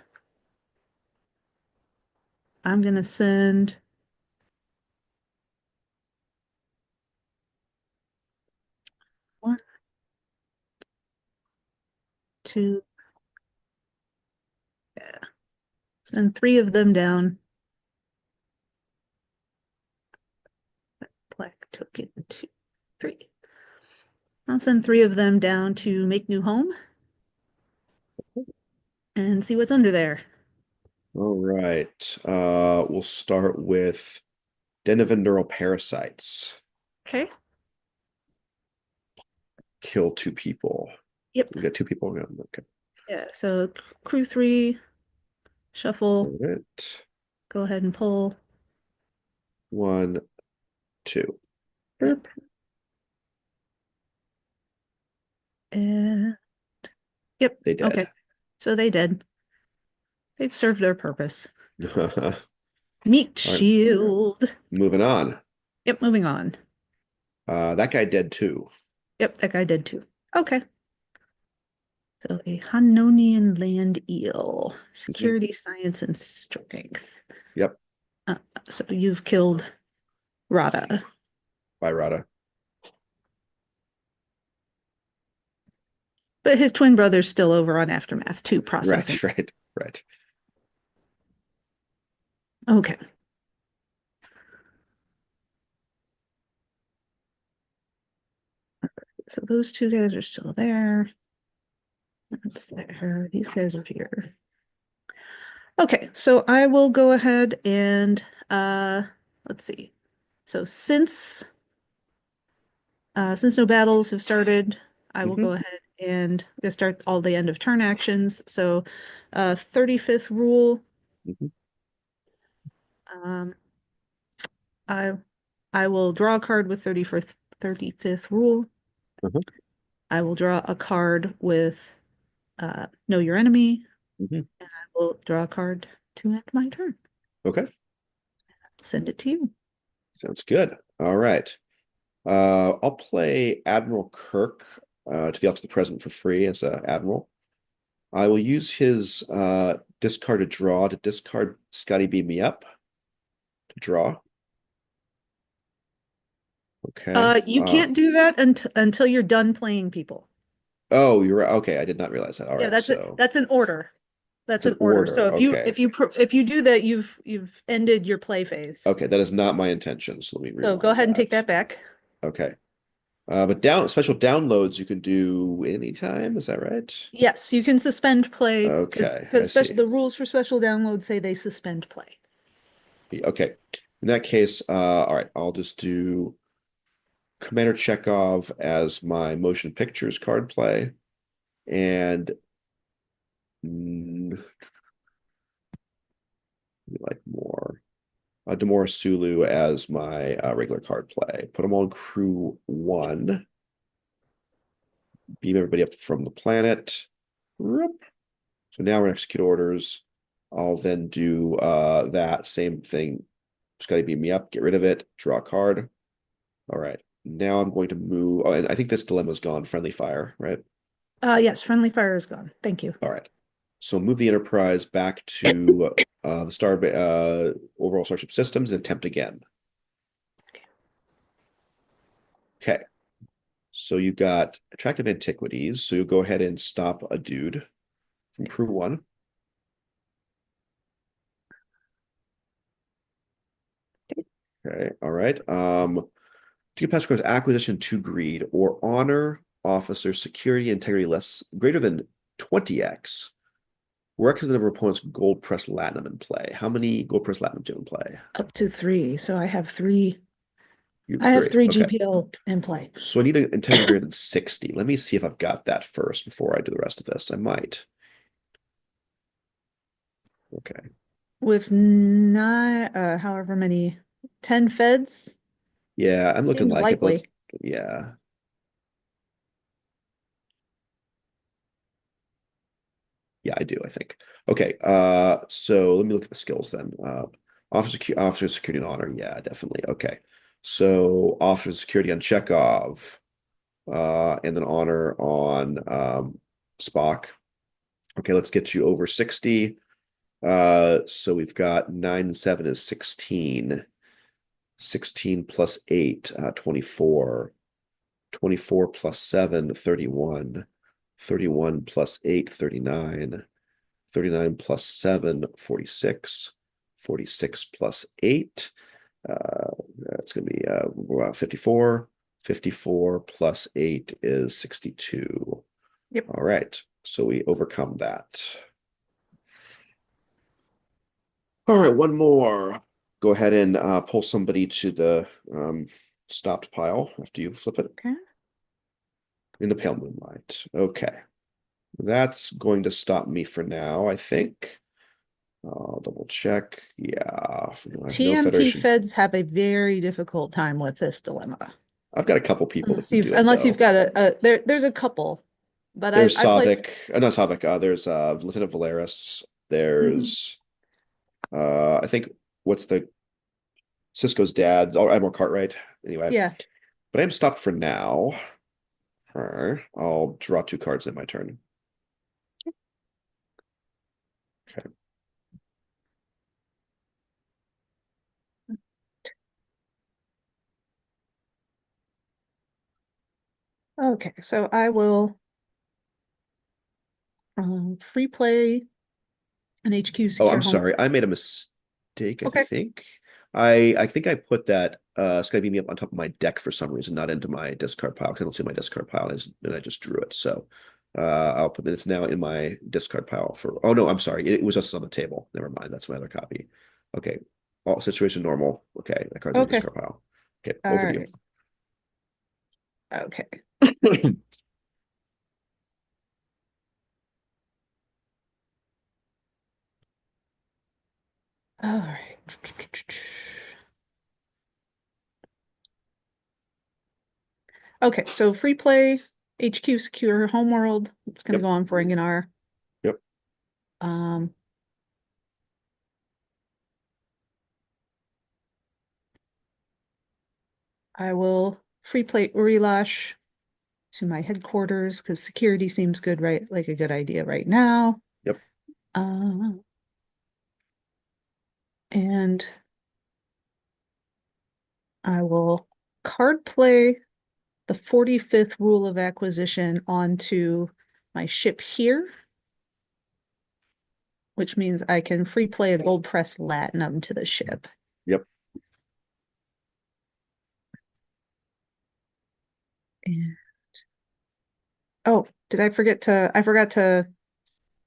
I'm gonna send one, two, yeah, send three of them down. Black token, two, three. I'll send three of them down to make new home and see what's under there. All right. We'll start with Deniven neural parasites. Okay. Kill two people. Yep. We got two people around. Okay. Yeah. So crew three, shuffle. All right. Go ahead and pull. One, two. Okay. Boop. And yep. They Okay. dead. So they did. They've served their purpose. All Meat right. shield. Moving on. Yep. Moving on. That guy dead too. Yep. That guy did too. Okay. So a Hanonian land eel. Mhm. Security, science, and strength. Yep. Uh, so you've killed Rada. By Rada. But his twin brother's still over on Aftermath 2 processing. Right, right, right. Okay. So those two guys are still there. That's there. These guys are here. Okay, so I will go ahead and let's see. So since Since no battles have started, I will Hmm. go ahead and start all the end of turn actions. So, 35th rule. Hmm. Um, I I will draw a card with 35th rule. Uh-huh. I will draw a card with Know Your Enemy. Hmm. I will draw a card to end my turn. Okay, Send it to you. sounds good. All right. I'll play Admiral Kirk to the Office of the President for free as an Admiral. I will use his discarded draw to discard Scotty Beam Me Up to draw. Okay. You can't do that until you're done playing people. Oh, you're right. Okay, I did not realize that. All Yeah, right, so that's an order. it's That's an an order. So order. Okay. if you do that, you've ended your play phase. Okay, that is not my intention. So let me So go rewind ahead and take that. that back. Okay. But special downloads you can do anytime. Is that right? Yes, you can suspend play Okay, I because see. the rules for special downloads say they suspend play. Okay. In that case, all right, I'll just do Commander Chekhov as my motion pictures card play, and mm, like more. Demora Sulu as my regular card play. Put them on crew one. Beam everybody up from the planet. So now we're gonna execute orders. I'll then do that same thing. Scotty beam me up, get rid of it, draw a card. All right. Now I'm going to move. Oh, and I think this dilemma's gone. Friendly fire, right? Yes, friendly fire is gone. Thank you. All right. So move the Enterprise back to the overall Starship Systems and attempt again. Okay. So you've got attractive antiquities. So you'll go ahead and stop a dude from crew one. Okay. All right. To get past acquisition to greed or honor officer security integrity less greater than 20x. Works the number of opponents gold press latinum in play. How many gold press latinum do you in play? Up to three. So I have three. You have I have three. three Okay. GPL in play So I need an integrity greater than 60. Let me see if I've got that first before I do the rest of this. I might. Okay. with nine, however many, 10 feds. Yeah, I'm looking Seems like it, but let's, likely. yeah. Yeah, I do, I think. Okay, so let me look at the skills then. Officer security and honor. Yeah, definitely. Okay. So officer security on Chekhov, and then honor on Spock. Okay, let's get you over 60. So we've got 9 and 7 is 16. 16 plus 8, 24. 24 plus 7, 31. 31 plus 8, 39. 39 plus 7, 46. 46 plus 8, that's going to be 54. 54 plus 8 is 62. Yep. All right, so we overcome that. All right, one more. Go ahead and pull somebody to the stopped pile after you flip it Okay. in the pale moonlight. Okay, that's going to stop me for now, I think. I'll double check. Yeah, I have no TMP Federation. feds have a very difficult time with this dilemma. I've got a couple people that can do it Unless you've though. got there's a couple, but There's I played. Savik, not Savik, there's Lieutenant Valeris. Mhm. There's I think what's the Cisco's dad, or Admiral Cartwright. Anyway, Yeah. but I am stopped for now. I'll draw two cards in my turn. Okay. Okay. So I will free play an HQ Oh, secure I'm home. sorry. I made a mistake, I Okay. think. I think I put that Sky Beam Me Up on top of my deck for some reason, not into my discard pile, because I don't see my discard pile, and I just drew it. So I'll put that it's now in my discard pile for oh no, I'm sorry. It was just on the table. Never mind. That's my other copy. Okay. All situation normal. Okay, that card's in my Okay. discard pile. Okay, All over to you. right. Okay. All right. Okay, so free play, HQ secure homeworld. It's gonna Yep. go on for Ringinar. Yep. Um, I will free play Urilash to my headquarters because security seems good, right? Like a good idea right now. Yep. Uh, and I will card play the 45th rule of acquisition onto my ship here, which means I can free play a gold press latinum to the ship. Yep. And, oh, I forgot to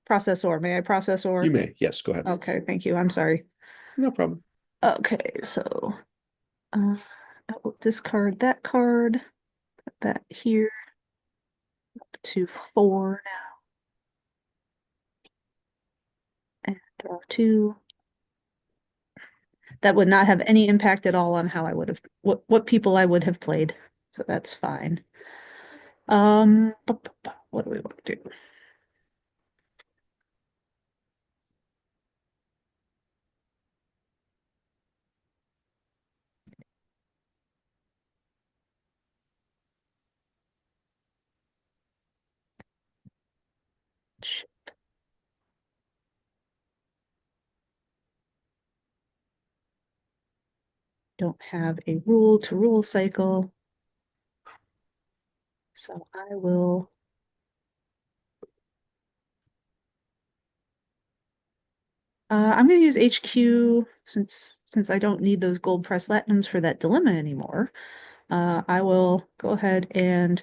process ore. May I process You ore? may. Yes, go ahead. Okay, thank you. I'm sorry. No problem. Okay, so uh, I will discard that card, put that here to 4 and draw 2. That would not have any impact at all on how I would have what people I would have played. So that's fine. What do we want to do? Don't have a rule to rule cycle. So I will I'm going to use HQ since I don't need those gold press latinums for that dilemma anymore. I will go ahead and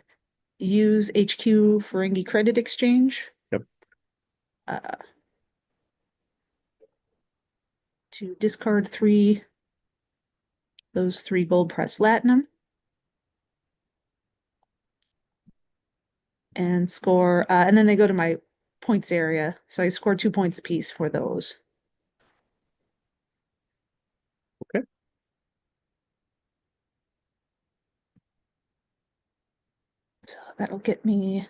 use HQ Ferengi credit exchange Yep. uh, to discard those 3 gold press latinum and score, and then they go to my points area. So I score 2 points apiece for those. Okay. So that'll get me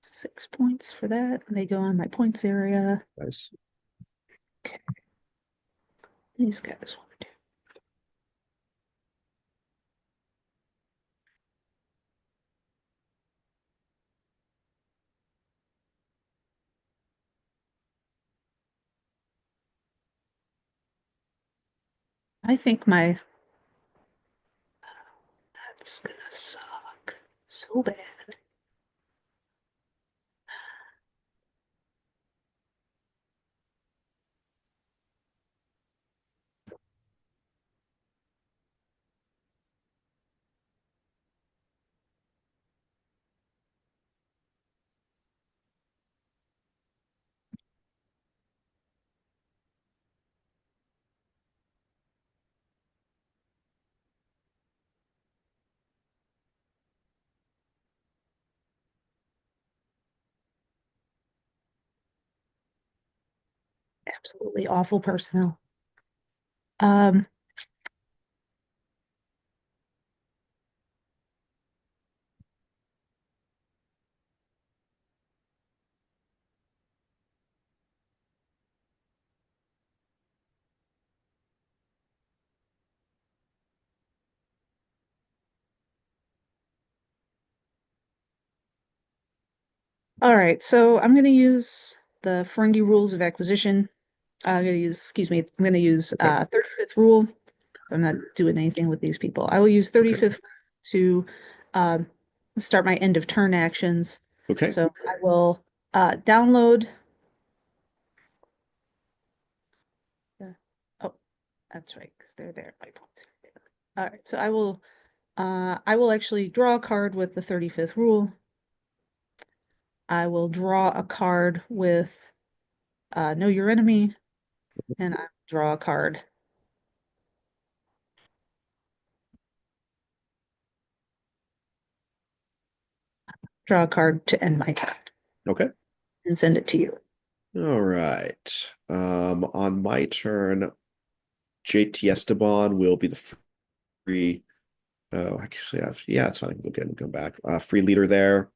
6 points for that. And they go on my points area. Nice. Okay. These guys want to do. I think that's gonna suck so bad. Absolutely awful personnel. Um, all right, so I'm gonna use the Ferengi rules of acquisition. I'm gonna use Okay. 35th rule. I'm not doing anything with these people. I will use Okay. 35th to um, start my end of turn actions. Okay. So I will download. Oh, that's right, because they're there. My points. All right, so I will actually draw a card with the 35th rule. I will draw a card with Know Your Enemy, and I draw a card. Draw a card to end my turn Okay. and send it to you. All right. On my turn, JT Esteban will be the free. Oh, actually, yeah, it's fine. I can go get him and come back. Free leader there.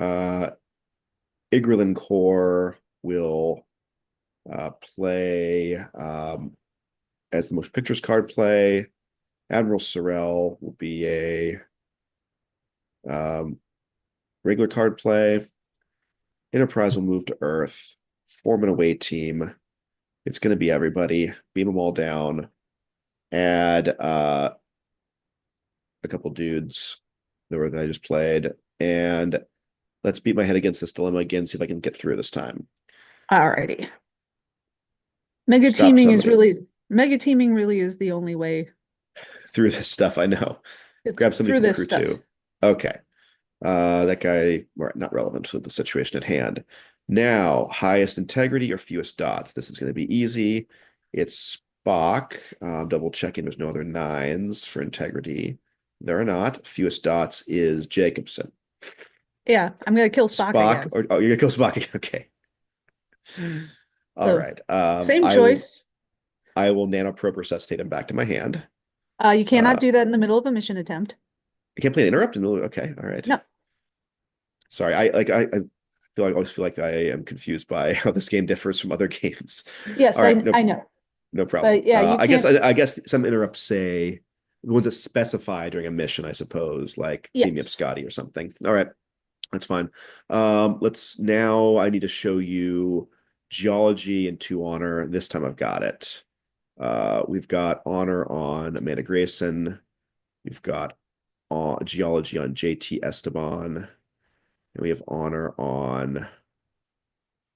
Uh, Igrelin Core will play as the motion pictures card play. Admiral Sorrel will be a um, regular card play. Enterprise will move to Earth, form an away team. It's going to be everybody. Beam them all down. Add a couple dudes that I just played, and let's beat my head against this dilemma again. See if I can get through this time. Alrighty. Mega Stop teaming is somebody really mega teaming really is the only way through this stuff. I know. Grab somebody through from this crew stuff. two. Okay. That guy, not relevant to the situation at hand. Now, highest integrity or fewest dots. This is going to be easy. It's Spock. Double checking there's no other nines for integrity. There are not. Fewest dots is Jacobson. Yeah, I'm gonna kill Spock Spock, again. or oh, you're gonna go Spock again. Okay. All So right. same choice. I will nanoprobe resuscitate him back to my hand. You cannot Uh, do that in the middle of a mission attempt. I can't play an interrupt in the middle. Okay. All right. No. Sorry. I always feel like I am confused by how this game differs from other games. Yes, All right. I know. No problem. But yeah, you can't. I guess some interrupts say the ones that specify during a mission, I suppose, like beam me up Yes. Scotty or something. All right. That's fine. Let's now I need to show you geology and two honor. This time I've got it. We've got honor on Amanda Grayson. We've got geology on JT Esteban. And we have honor on,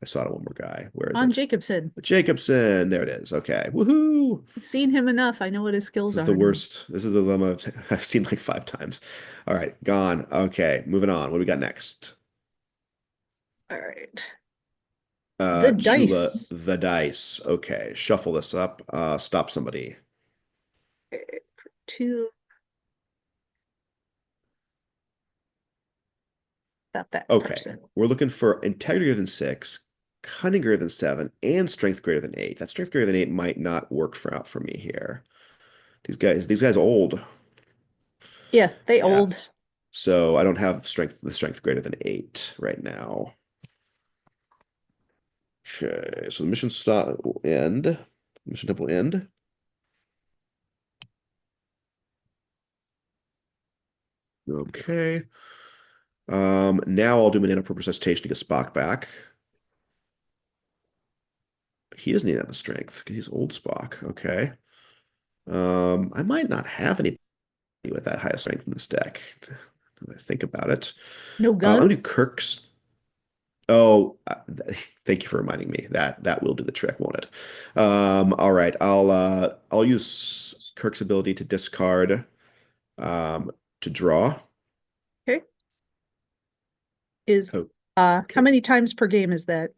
I saw it on one more guy. Where is On it? Jacobson. Jacobson. There it is. Okay. Woohoo. I've seen him enough. I know what his This skills is the are now. worst. This is the dilemma I've seen like 5 times. All right. Gone. Okay. Moving on. What do we got next? All right. The Chula dice. the dice. Okay. Shuffle this up. Stop somebody. To stop that Okay. person. We're looking for integrity greater than 6, cunning greater than 7, and strength greater than 8. That strength greater than 8 might not work out for me here. These guys old. Yeah, they old. Yes. So I don't have the strength greater than 8 right now. Okay, so the mission stop will end. Mission step will end. Okay. Now I'll do an inappropriate resuscitation to get Spock back. He doesn't need to have the strength because he's old Spock. Okay. I might not have any with that high strength in this deck. Now I think about it. No I'm gonna do guns. Kirk's. Oh, thank you for reminding me. That will do the trick, won't it? All right. I'll use Kirk's ability to discard to draw. Okay. Is how Okay. many times per game is that?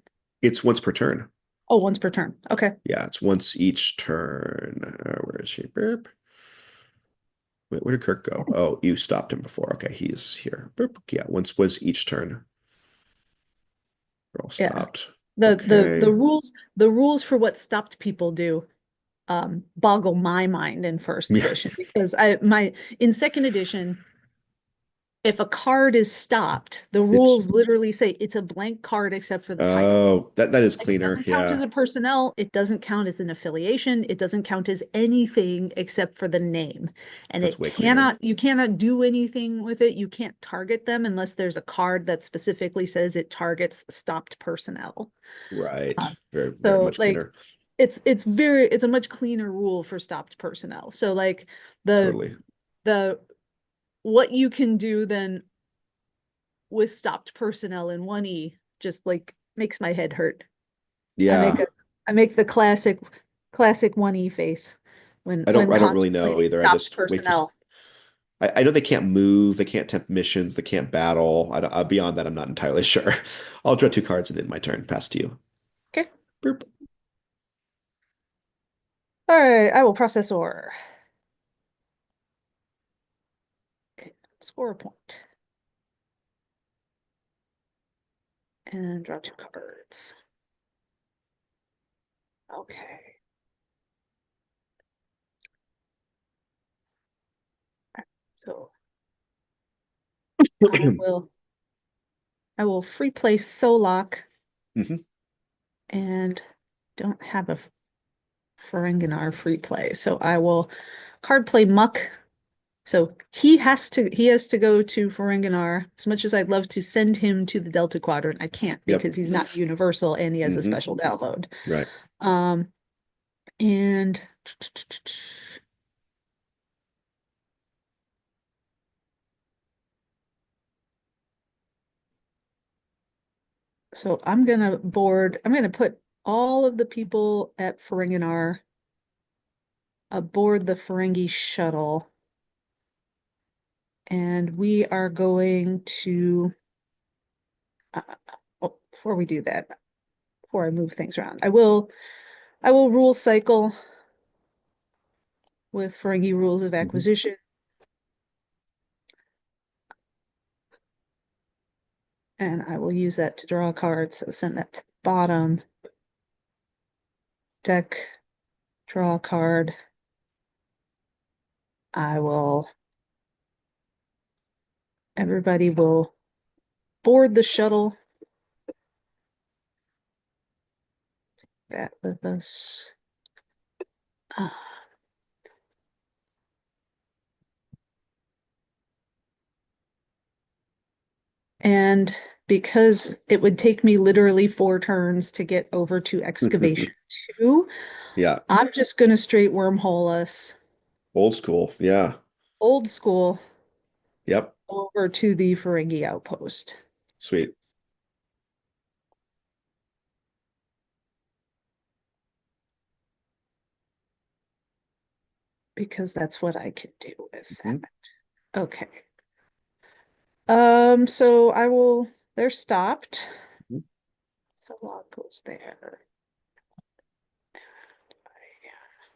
It's once per turn. Oh, once per turn. Okay. Yeah, it's once each turn. Where is he? Burp. Wait, where did Kirk go? Oh, you stopped him before. Okay, he's here. Burp. Yeah, once was each turn. We're all Yeah. stopped. The Okay. rules for what stopped people do boggle my mind in first Yeah. edition because I my in second edition if a card is stopped, the It's rules literally say it's a blank card except for the title. oh, that is Like it cleaner. doesn't count as Yeah, a personnel, it doesn't count as an affiliation, it doesn't count as anything except for the name. And that's way cleaner. you cannot do anything with it. You can't target them unless there's a card that specifically says it targets stopped personnel. Right. Uh, Very, very so much like cleaner. it's a much cleaner rule for stopped personnel. So like the Totally. the what you can do then with stopped personnel in 1E just like makes my head hurt. I make Yeah. a I make the classic 1E face when I don't really know contemplating either. I stopped just wait for personnel. I know they can't move, they can't tempt missions, they can't battle. Beyond that, I'm not entirely sure. I'll draw 2 cards and end my turn. Pass to you. Okay. Boop. All right, I will process or score a point. and draw 2 cards. Okay. So I will I will free play Solok Hmm. and don't have a Ferenginar free play. So I will card play Muck. So he has to go to Ferenginar. As much as I'd love to send him to the Delta Quadrant, I can't Yep. because he's not universal and he has a Hmm. special download. Right. Um and so I'm gonna put all of the people at Ferenginar aboard the Ferengi shuttle. And we are going to uh, oh, before we do that, before I move things around, I will rule cycle with Ferengi rules of Hmm. acquisition, and I will use that to draw a card. So send that to the bottom deck, draw a card. I will, everybody will board the shuttle. That with us. Uh, and because it would take me literally 4 turns to get over to excavation 2, Yeah. I'm just gonna straight wormhole us Old school. Yeah. old school Yep. over to the Ferengi outpost Sweet. because that's what I can do with Hmm. that. Okay. So they're stopped. So log goes there. I am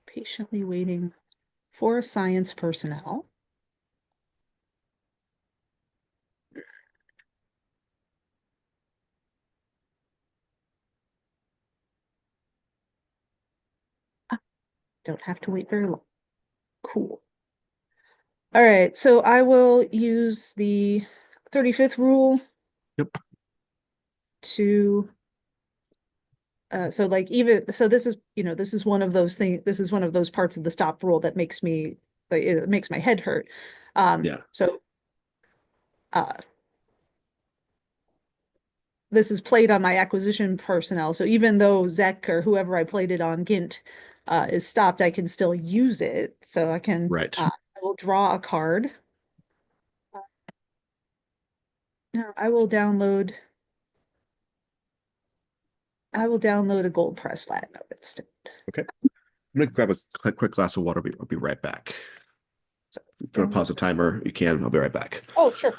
patiently waiting for science personnel. Ah, don't have to wait very long. Cool. All right, so I will use the 35th rule Yep. to so like even so this is this is one of those things, this is one of those parts of the stop rule that makes me like it makes my head hurt. Yeah. So uh this is played on my acquisition personnel. So even though Zek or whoever I played it on, Gint, is stopped, I can still use it. So Right. I will draw a card. Now I will download a gold press lat note instead. Okay. I'm gonna grab a quick glass of water. I'll be right back. So If you want to download. pause the timer, you can. I'll be right back. Oh, sure.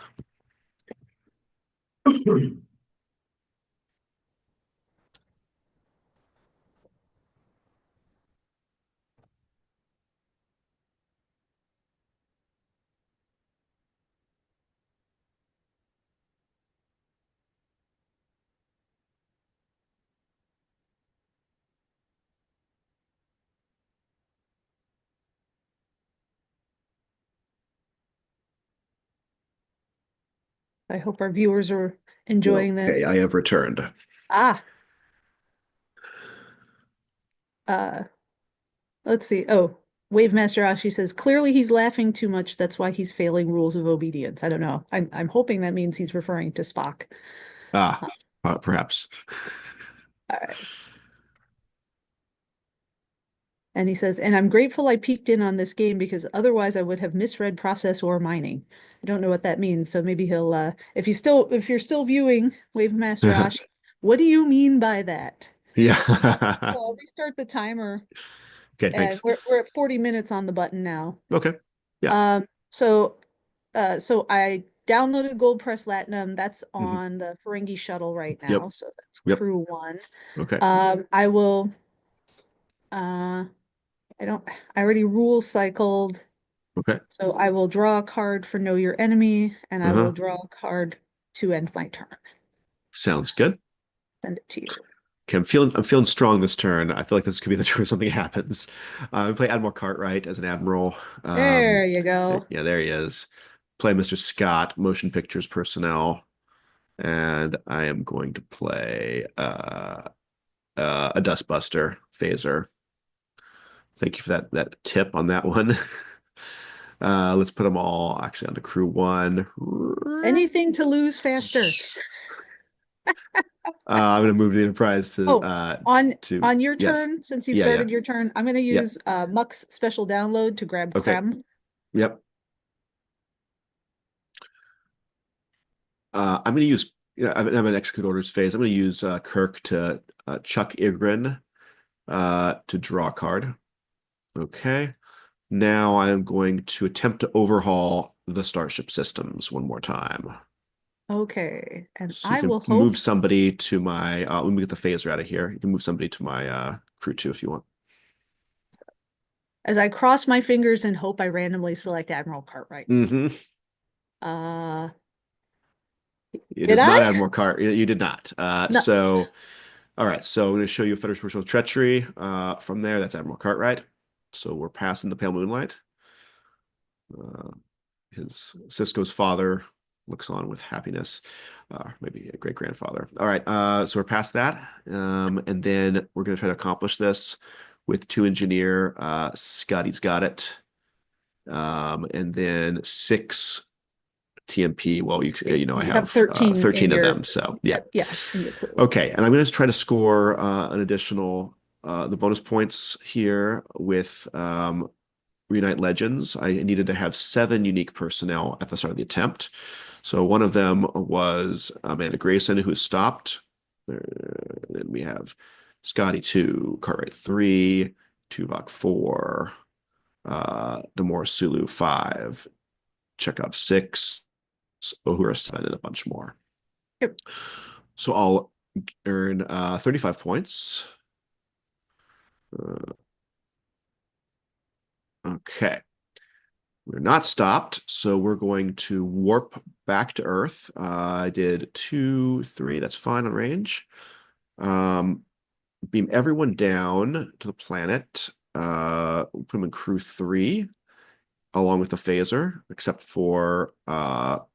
I hope our viewers are enjoying Okay, this. I have returned. Ah, uh, let's see. Oh, Wave Master Ashi says clearly he's laughing too much. That's why he's failing rules of obedience. I don't know. I'm hoping that means he's referring to Spock. Ah, Uh, perhaps. all right. And he says, and I'm grateful I peeked in on this game because otherwise I would have misread process or mining. I don't know what that means, so maybe he'll if you're still viewing Wave Master Ashi, what do you mean by that? Yeah. I'll restart the timer Okay, and thanks. we're at 40 minutes on the button now. Okay. Yeah. So so I downloaded Gold Press Latinum. That's Hmm. on the Ferengi shuttle right Yep. now. So that's Yep. crew 1. Okay. I will uh I don't I already rule cycled. Okay. So I will draw a card for Know Your Enemy, and I will Uh-huh. draw a card to end my turn. Sounds good. Send it to you. Okay, I'm feeling strong this turn. I feel like this could be the turn something happens. We play Admiral Cartwright as an admiral. There you go. Yeah, there he is. Play Mr. Scott, motion pictures personnel, and I am going to play a Dustbuster phaser. Thank you for that tip on that one. Let's put them all actually onto crew one. Anything to lose faster. I'm gonna move the Enterprise to Oh, on your yes. turn, since you've Yeah. started your turn, I'm going to Yep. use Muck's special download to grab Okay. Clem. Yep. I'm gonna use I'm an execute orders phase. I'm gonna use Kirk to chuck Igrin to draw a card. Okay. Now I am going to attempt to overhaul the Starship systems one more time. Okay, and So you I can will move hope somebody to my let me get the phaser out of here. You can move somebody to my crew two if you want. as I cross my fingers and hope I randomly select Admiral Cartwright. Hmm. Uh, It did is not I? Admiral Carr. You did not. No. All right. So I'm going to show you a Federation's Personal Treachery. From there, that's Admiral Cartwright. So we're passing the Pale Moonlight. Uh, his Cisco's father looks on with happiness, maybe a great grandfather. All right, so we're past that, and then we're going to try to accomplish this with two engineer. Scotty's got it, and then six TMP. Well, I You have have 13 in 13 of your them, so yeah. yeah, in your crew. Okay, and I'm going to try to score an additional the bonus points here with Reunite Legends. I needed to have 7 unique personnel at the start of the attempt. So one of them was Amanda Grayson, who has stopped. Then we have Scotty 2, Cartwright 3, Tuvok 4, Demore Sulu 5, Chekhov 6, Uhura 7, and a bunch more. Yep. So I'll earn 35 points. Uh, okay. We're not stopped, so we're going to warp back to Earth. I did 2, 3. That's fine on range. Um, Beam everyone down to the planet. Put them in crew 3, along with the phaser, except for um,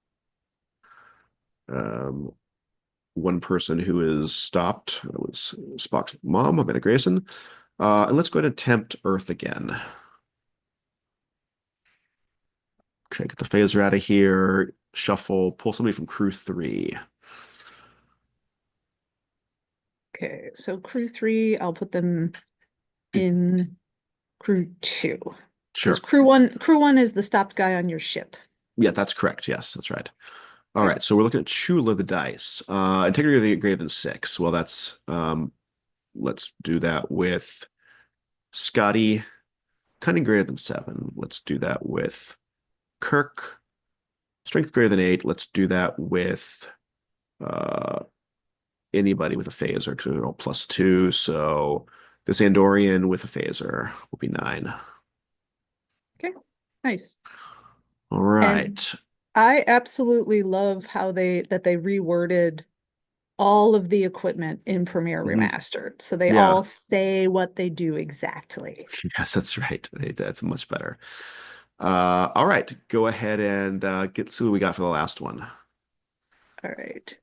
one person who is stopped. It was Spock's mom, Amanda Grayson. And let's go ahead and attempt Earth again. Okay, get the phaser out of here. Shuffle, pull somebody from crew 3. Okay, so crew 3, I'll put them in crew 2. Because Sure. crew one is the stopped guy on your ship. Yeah, that's correct. Yes, that's right. All Okay. right, so we're looking at Chula the dice. Integrity greater than 6. Well, that's let's do that with Scotty. Cunning greater than 7. Let's do that with Kirk. Strength greater than 8. Let's do that with uh anybody with a phaser because they're all +2. So this Andorian with a phaser will be 9. Okay. Nice. All And right. I absolutely love how they reworded all of the equipment in Premiere Mhm. Remastered. So they Yeah. all say what they do exactly. Yes, that's right. That's much better. All right. Go ahead and see what we got for the last one. All right.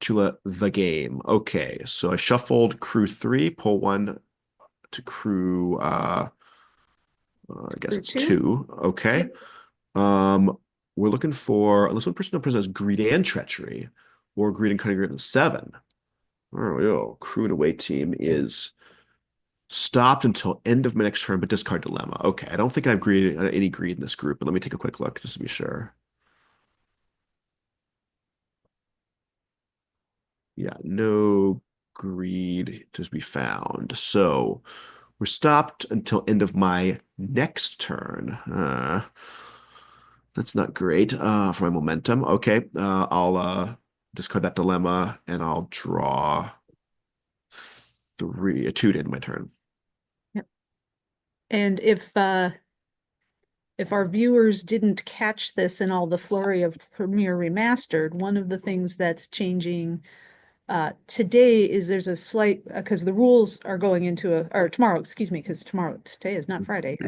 Chula the game. Okay, so I shuffled crew 3, pull one to crew I guess Crew it's two. 2. Okay. Yep. We're looking for unless one person presents greed and treachery, or greed and cunning greater than 7. Oh, yo, crew and away team is stopped until end of my next turn, but discard dilemma. Okay, I don't think I have any greed in this group, but let me take a quick look just to be sure. Yeah, no greed to be found. So we're stopped until end of my next turn. That's not great for my momentum. Okay, I'll discard that dilemma and I'll draw 2 to end my turn. Yep. And if our viewers didn't catch this in all the flurry of Premiere Remastered, one of the things that's changing today is there's a slight, because the rules are going into or tomorrow, excuse me, because today is not Friday,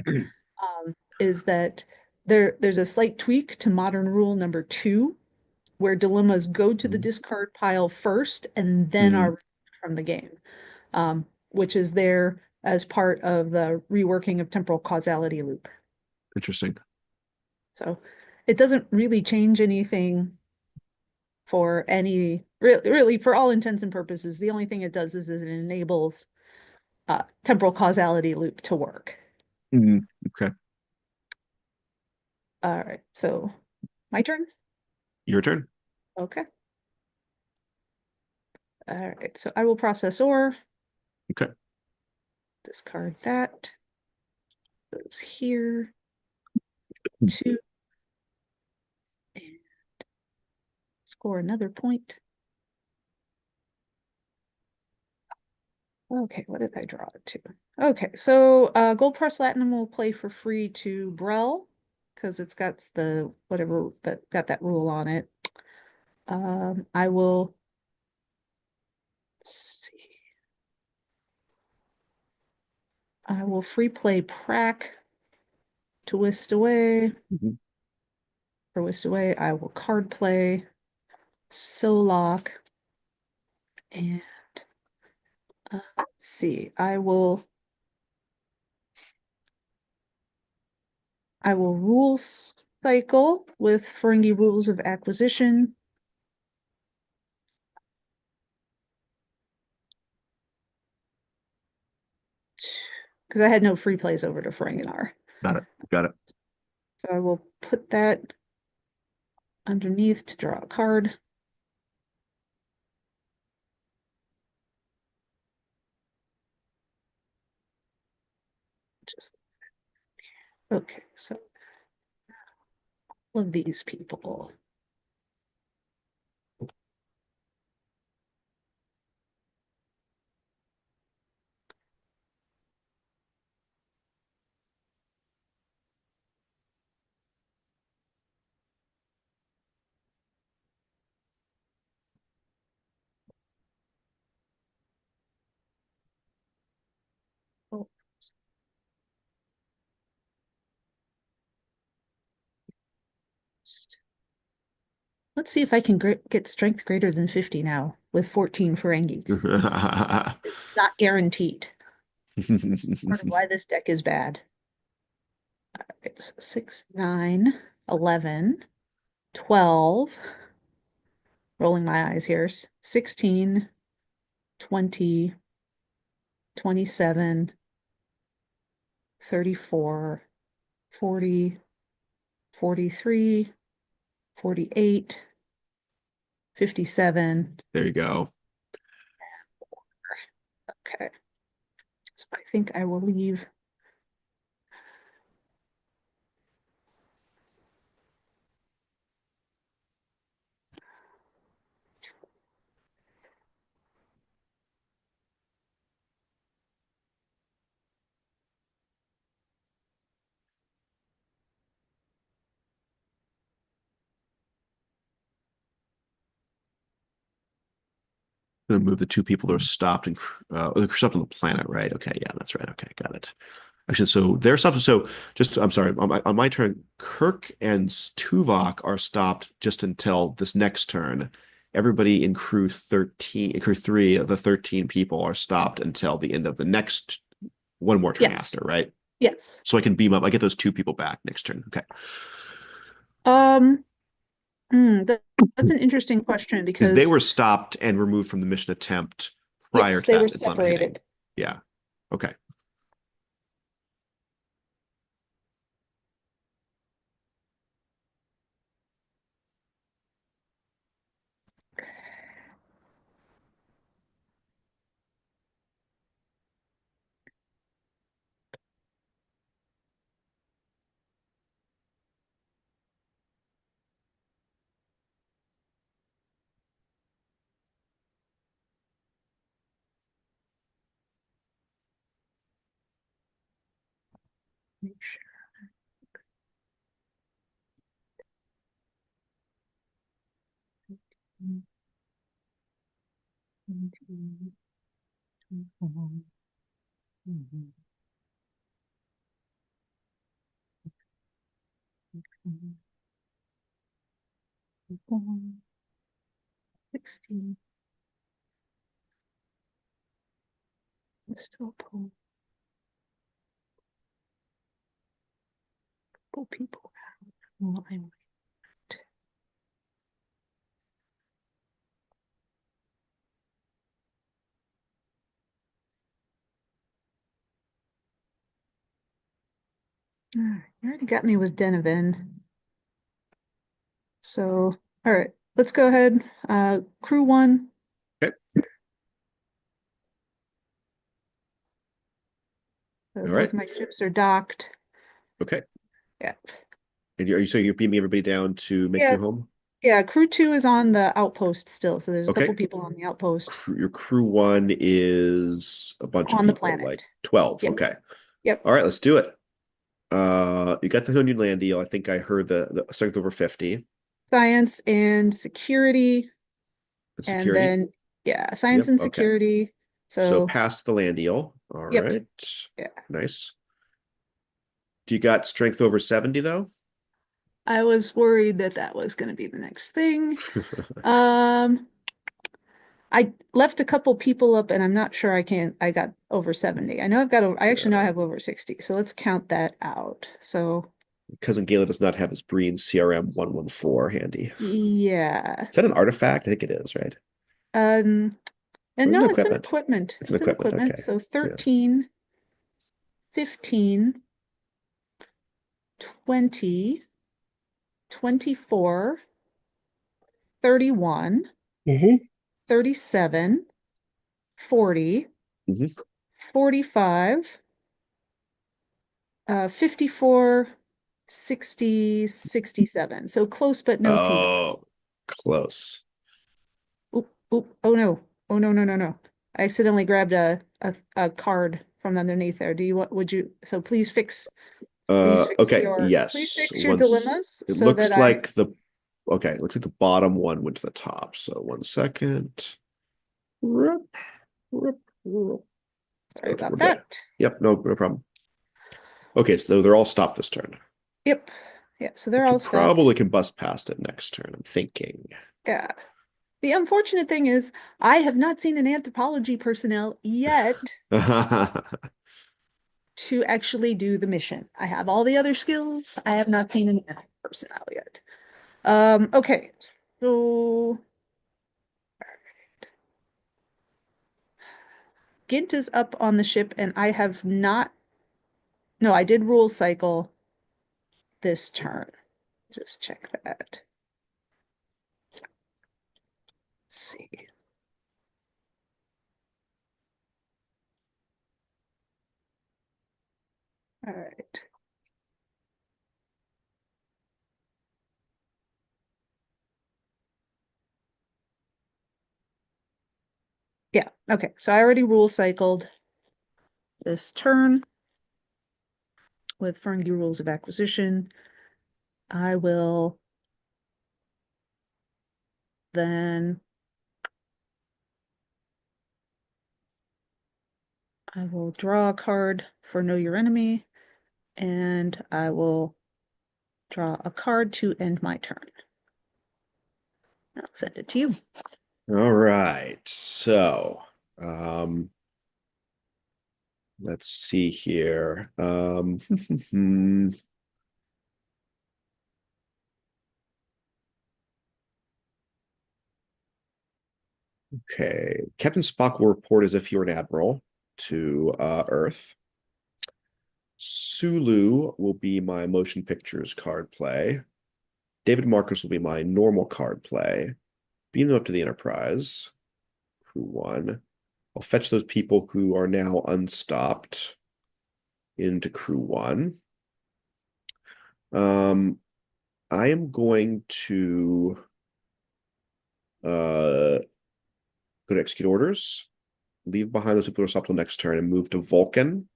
is that there's a slight tweak to modern rule number 2, where dilemmas go to the discard pile first and then are Mm, removed from the game, which is there as part of the reworking of temporal causality loop. interesting. So it doesn't really change anything for really for all intents and purposes. The only thing it does is it enables temporal causality loop to work. Okay, All right, so my turn. your turn. Okay. All right, so I will process ore, Okay. discard that, goes here, 2, and score another point. Okay, what did I draw it to? Okay, so Gold Press Platinum will play for free to Brel because it's got the whatever that got that rule on it. I will see. I will free play Prac to whisk away. Mhm. For whisk away, I will card play Solok, and let's see. I will rule cycle with Ferengi rules of acquisition. Because I had no free plays over to Ferenginar. Got it. Got it. So I will put that underneath to draw a card. Just okay, so all of these people. Oh, let's see if I can get strength greater than 50 now with 14 Ferengi. It's not guaranteed. That's part of why this deck is bad. It's 6, 9, 11, 12. Rolling my eyes here. 16, 20, 27, 34, 40, 43, 48, 57. There you go. Okay. So I think I will leave. Gonna move the two people that are stopped and they're stopped on the planet, right? Okay, yeah, that's right. Okay, got it. Actually, so they're stopped. So just, I'm sorry, on my turn, Kirk and Tuvok are stopped just until this next turn. Everybody in crew 13, crew 3 of the 13 people are stopped until the end of the next one more turn Yes. after, right? Yes. So I can beam up. I get those two people back next turn. Okay. Um, that's an interesting question Because they because were stopped and removed from the mission attempt prior yes, to they were that dilemma hitting. separated. Yeah. Okay. 17, 24, mhm, 16. Still pull people out. You already got me with Denovan. So, all right, let's go ahead. Crew one. Okay. So All both right. my ships are docked. Okay. Yeah. And are you saying you're beaming everybody down to make Yeah. new home? Yeah. Crew two is on the outpost still. So there's a couple Okay. people on the outpost Your crew one is a bunch of on the people, planet. like 12. Yep. Okay. Yep. All right, let's do it. You got the new land deal. I think I heard the strength over 50. Science and security. And Security. then, yeah, science Yep. and Okay. security. So So, pass the land deal. All yep. right. Yeah. Nice. Do you got strength over 70 though? I was worried that that was going to be the next thing. Um, I left a couple people up and I'm not sure I got over 70. I know I actually know I Yeah. have over 60. So let's count that out. So Cousin Galen does not have his Breen CRM 114 handy. yeah. Is that an artifact? I think it is, right? Um, Or and is it an no, it's an equipment? equipment. It's an It's an equipment. equipment. Okay. So Yeah. 13, 15, 20, 24, 31, Mm-hmm. 37, 40, Mm-hmm. 45, 54, 60, 67. So close, but no singular. Oh, close. Oop, oop, oh no. Oh no, no, no, no. I accidentally grabbed a card from underneath there. Do you want, would you, so Okay, please yes. fix your Once dilemmas it so that looks I, like okay, it looks like the bottom one went to the top. So 1 second. Rup, rup, rup. sorry Okay, about we're good. that. Yep, no problem. Okay, so they're all stopped this turn. Yep. Yeah, so they're But you all stopped. probably can bust past it next turn, I'm thinking. Yeah. The unfortunate thing is I have not seen an anthropology personnel yet to actually do the mission. I have all the other skills. I have not seen an personnel yet. Okay, so Gint is up on the ship, and I have not. No, I did rule cycle this turn. Just check that. Let's see. All right. Yeah, okay. So I already rule cycled this turn with Ferengi rules of acquisition. I will then I will draw a card for Know Your Enemy, and I will draw a card to end my turn. I'll send it to you. All right. So, um, let's see here. Okay. Captain Spock will report as if you're an admiral to Earth. Sulu will be my motion pictures card play. David Marcus will be my normal card play. Beam them up to the Enterprise. Crew one. I'll fetch those people who are now unstopped into crew one. Um, I am going to go to execute orders, leave behind those people who are stopped till next turn, and move to Vulcan.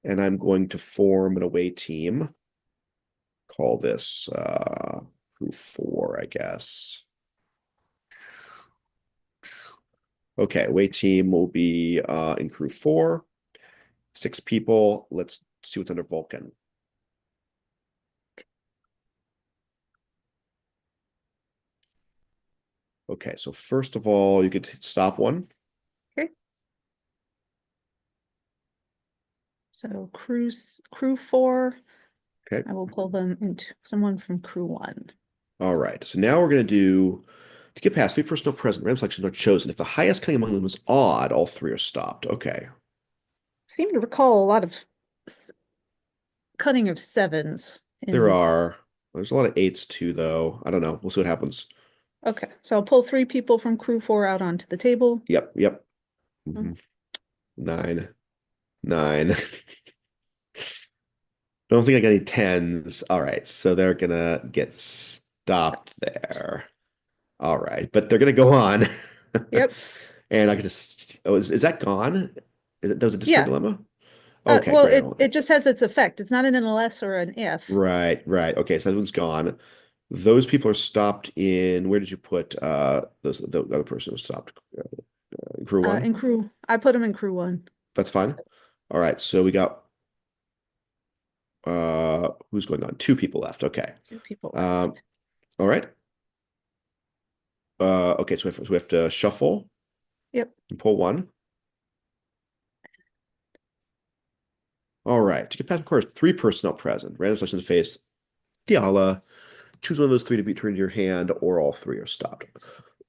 And I'm going to form an away team. Call this crew four, I guess. Okay, away team will be in crew four, 6 people. Let's see what's under Vulcan. Okay, so first of all, you could stop one. Okay. So crew four, Okay. I will pull them into someone from crew one. All right. So now we're going to do to get past 3 personnel present, random selections are chosen. If the highest cutting among them is odd, all three are stopped. Okay. Seem to recall a lot of s- cutting of sevens There in. are. There's a lot of eights too, though. I don't know. We'll see what happens. Okay, so I'll pull 3 people from crew four out onto the table. Yep. Yep. Mm, hmm 9, 9. Don't think I got any tens. All right. So they're gonna get stopped there. All right. But they're gonna go on. Yep. And I could just, oh, is that gone? That was a discard Yeah. dilemma? Okay, Well, great. it just has its effect. It's not an unless or an if. Right, right. Okay, so that one's gone. Those people are stopped in, where did you put the other person was stopped? Crew one? In crew, I put them in crew one. That's fine. All right, so we got who's going on? 2 people left. Okay. 2 people Um, left. all right. Okay, so we have to shuffle Yep. and pull one. All right. To get past the course, 3 personnel present. Random selection face. Diala. Choose one of those three to be turned to your hand, or all three are stopped.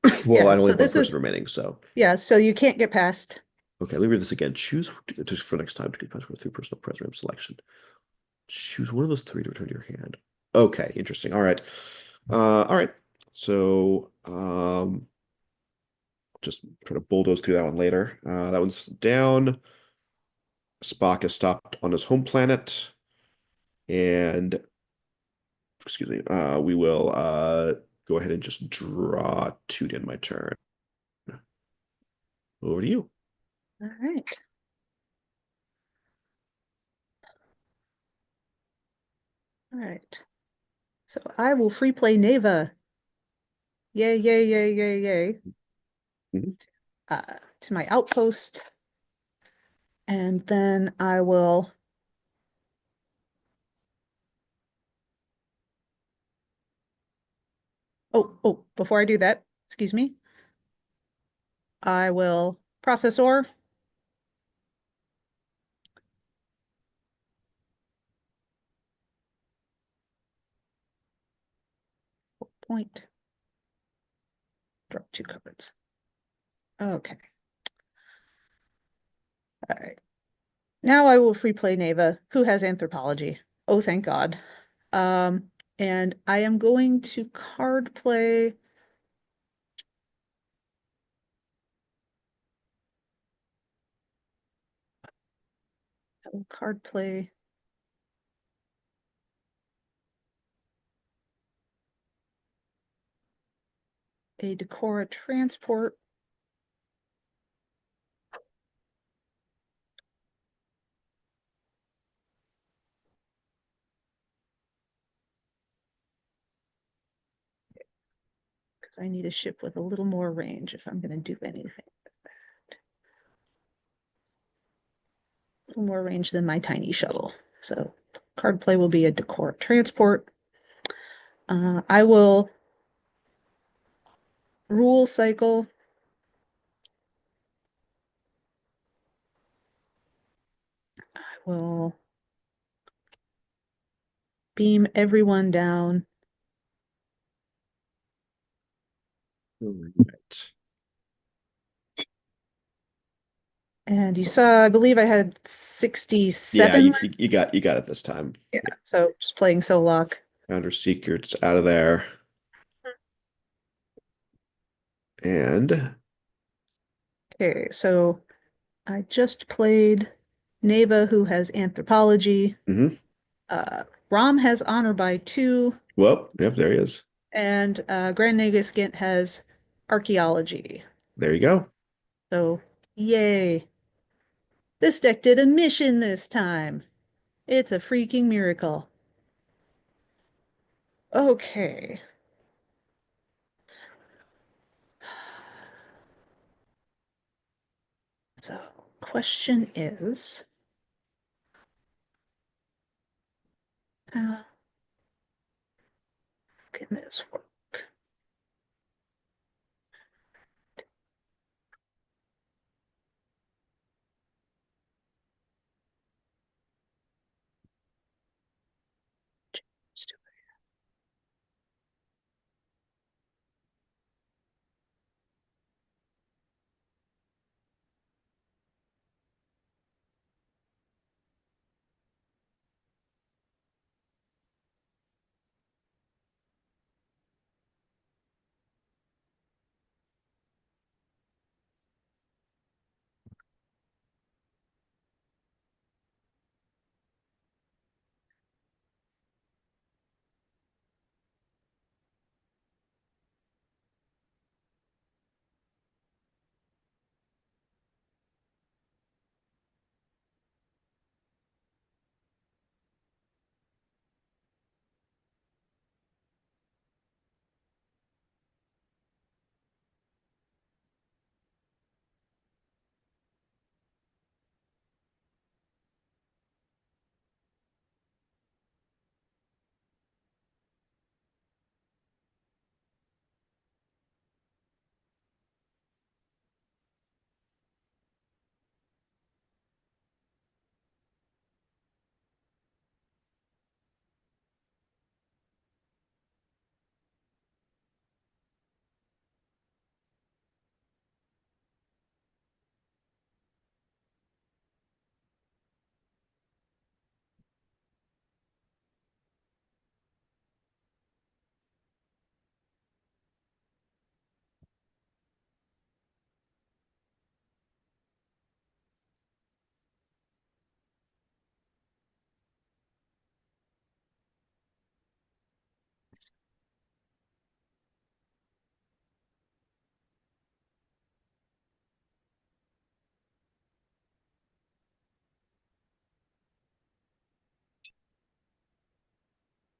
Well, Yeah. I only So have one this person is remaining, so yeah. So you can't get past. okay, let me read this again. Choose just for next time to get past 3 personal program selection. Choose one of those three to return to your hand. Okay, interesting. All right. All right. So just try to bulldoze through that one later. That one's down. Spock is stopped on his home planet. And excuse me, we will go ahead and just draw 2 to end my turn. Over to you. All right. All right. So I will free play Neva. Yay, yay, yay, yay, yay. Mhm. To my outpost. And then I will. Before I do that, excuse me, I will processor. Point. Drop 2 cards. Okay. All right. Now I will free play Neva, who has anthropology. Oh, thank God. Um, and I am going to card play. I will card play a Decora transport. Because I need a ship with a little more range if I'm going to do anything. A little more range than my tiny shuttle. So card play will be a Decora transport. I will rule cycle. I will beam everyone down. All right. And you saw, I believe I had Yeah, 67. you got it this time. Yeah, so just playing so lock. Founder Secrets out of there. And Okay, so I just played Neva, who has anthropology. mhm. Uh, Rom has honor by 2, Well, yep, there he is. and Grand Nagus has archaeology. There you go. So, yay. This deck did a mission this time. It's a freaking miracle. Okay. So, question is, how can this work? Let's do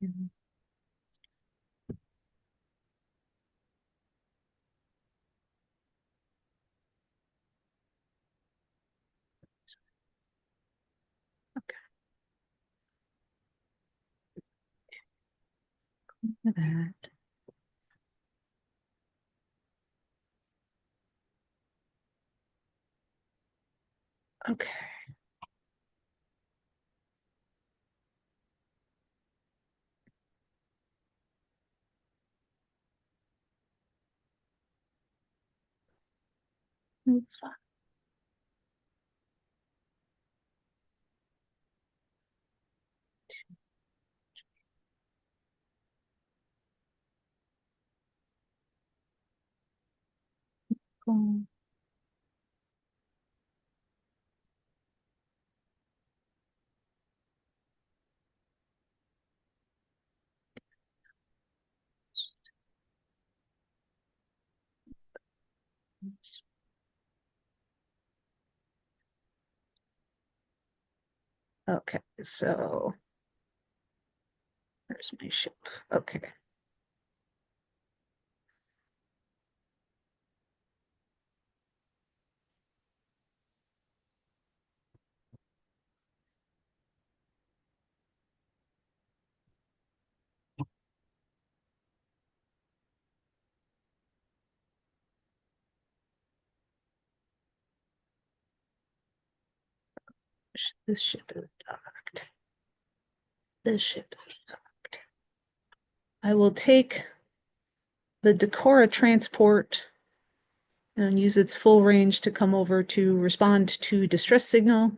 it. Okay, look at that. Okay, it's fine. Cool. Okay, so there's my ship. Okay. This ship is docked. This ship is docked. I will take the Decora transport and use its full range to come over to respond to distress signal.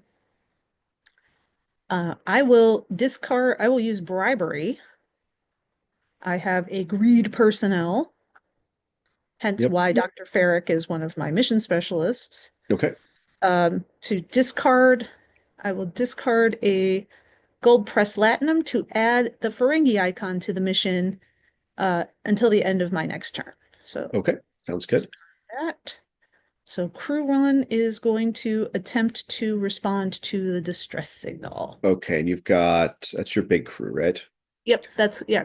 I will use bribery. I have a greed personnel, hence Yep. why Dr. Farrick is one of my mission specialists. Okay. To discard, I will discard a gold press latinum to add the Ferengi icon to the mission until the end of my next turn. So Okay. Sounds good. that. So crew one is going to attempt to respond to the distress signal. Okay. And that's your big crew, right? Yep,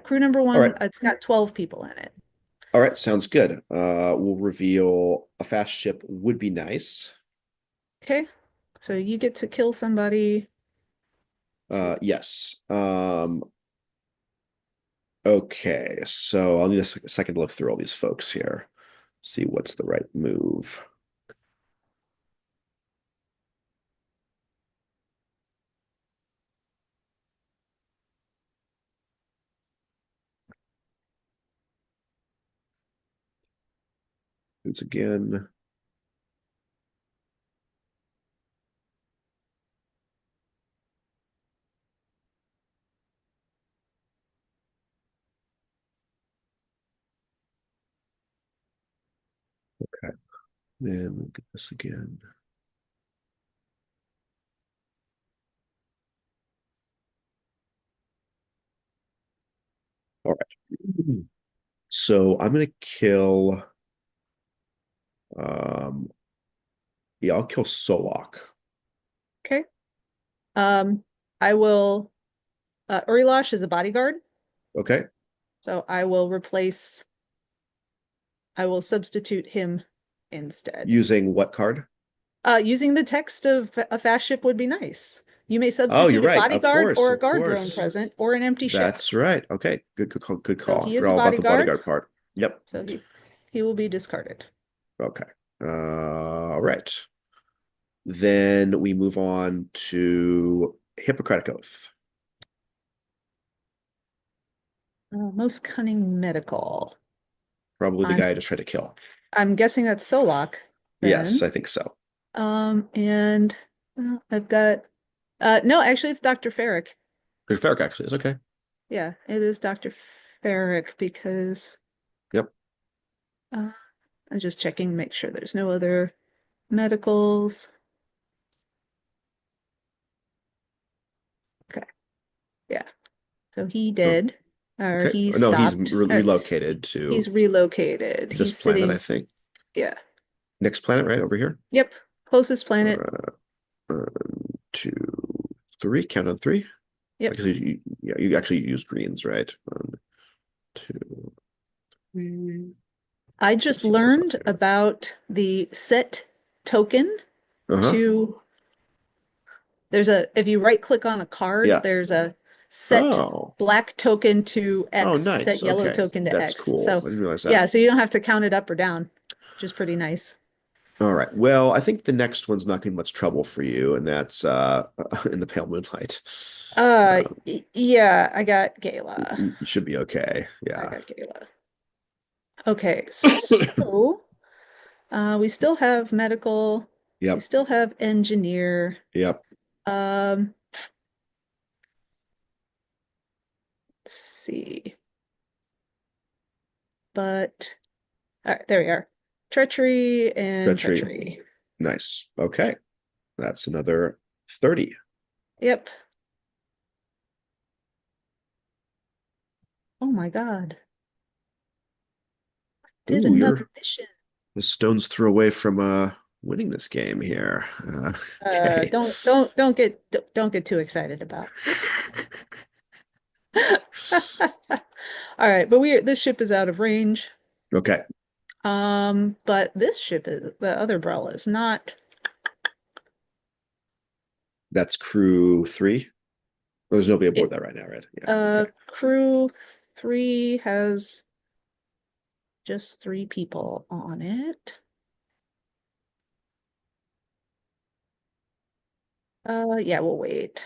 crew number All right. one. It's got 12 people in it. All right. Sounds good. We'll reveal a fast ship would be nice. Okay, so you get to kill somebody. Yes. Okay, so I'll need a second to look through all these folks here. See what's the right move. Once again. Okay, then we'll get this again. All right. So I'm gonna kill um yeah, I'll kill Solok. Okay. Um, I will Urilosh is a bodyguard, Okay. so I will substitute him instead. Using what card? Using the text of a fast ship would be nice. You may Oh, you're substitute a right. Of bodyguard course, or a of guard drone course. present or an empty ship. That's right. Okay. Good call. Good So call. I he is forgot a all about the bodyguard, bodyguard part. Yep. so he will be discarded. Okay. All right. Then we move on to Hippocratic Oath. Most cunning medical. Probably the I'm guy I just tried to kill. I'm guessing that's Solok Yes, then. I think so. And I've got no, actually it's Dr. Ferrick. Good Ferric actually is okay. Yeah, it is Dr. Ferrick because Yep. uh, I'm just checking to make sure there's no other medicals. Okay, yeah. So he Oh, did, or okay. he No, he's stopped, or relocated he's to relocated. this He's planet, I sitting, think. yeah. Next planet, right over here. Yep, closest planet. Uh, 2, 3. Count on 3. Yep. Because yeah, you actually use greens, right? 1, 2, 3. I Put just yellows off learned there. about the set token Uh-huh. to if you right click on a card, Yeah. there's a set Oh. black token to Oh, X, set nice. yellow Okay. token to That's X. cool. I So didn't realize yeah, that. so you don't have to count it up or down, which is pretty nice. All right. Well, I think the next one's not going to be much trouble for you, and that's in the pale moonlight. Yeah, I got Gala. You should be okay. I Yeah. got Gala. Okay, so we still have medical, we Yep. still have engineer. Yep. Um, let's see, but all right, there we are. Treachery and Treachery. treachery. Nice. Okay. That's another 30. Yep. Oh my God. Did Ooh, another you're mission. a stone's throw away from winning this game here. Okay. Don't get too excited about. All right, but this ship is out of range. Okay. But this ship is the other Brella is not. That's crew 3. Oh, there's nobody aboard It that right now, right? Yeah. Okay. crew 3 has just 3 people on it. Yeah, we'll wait.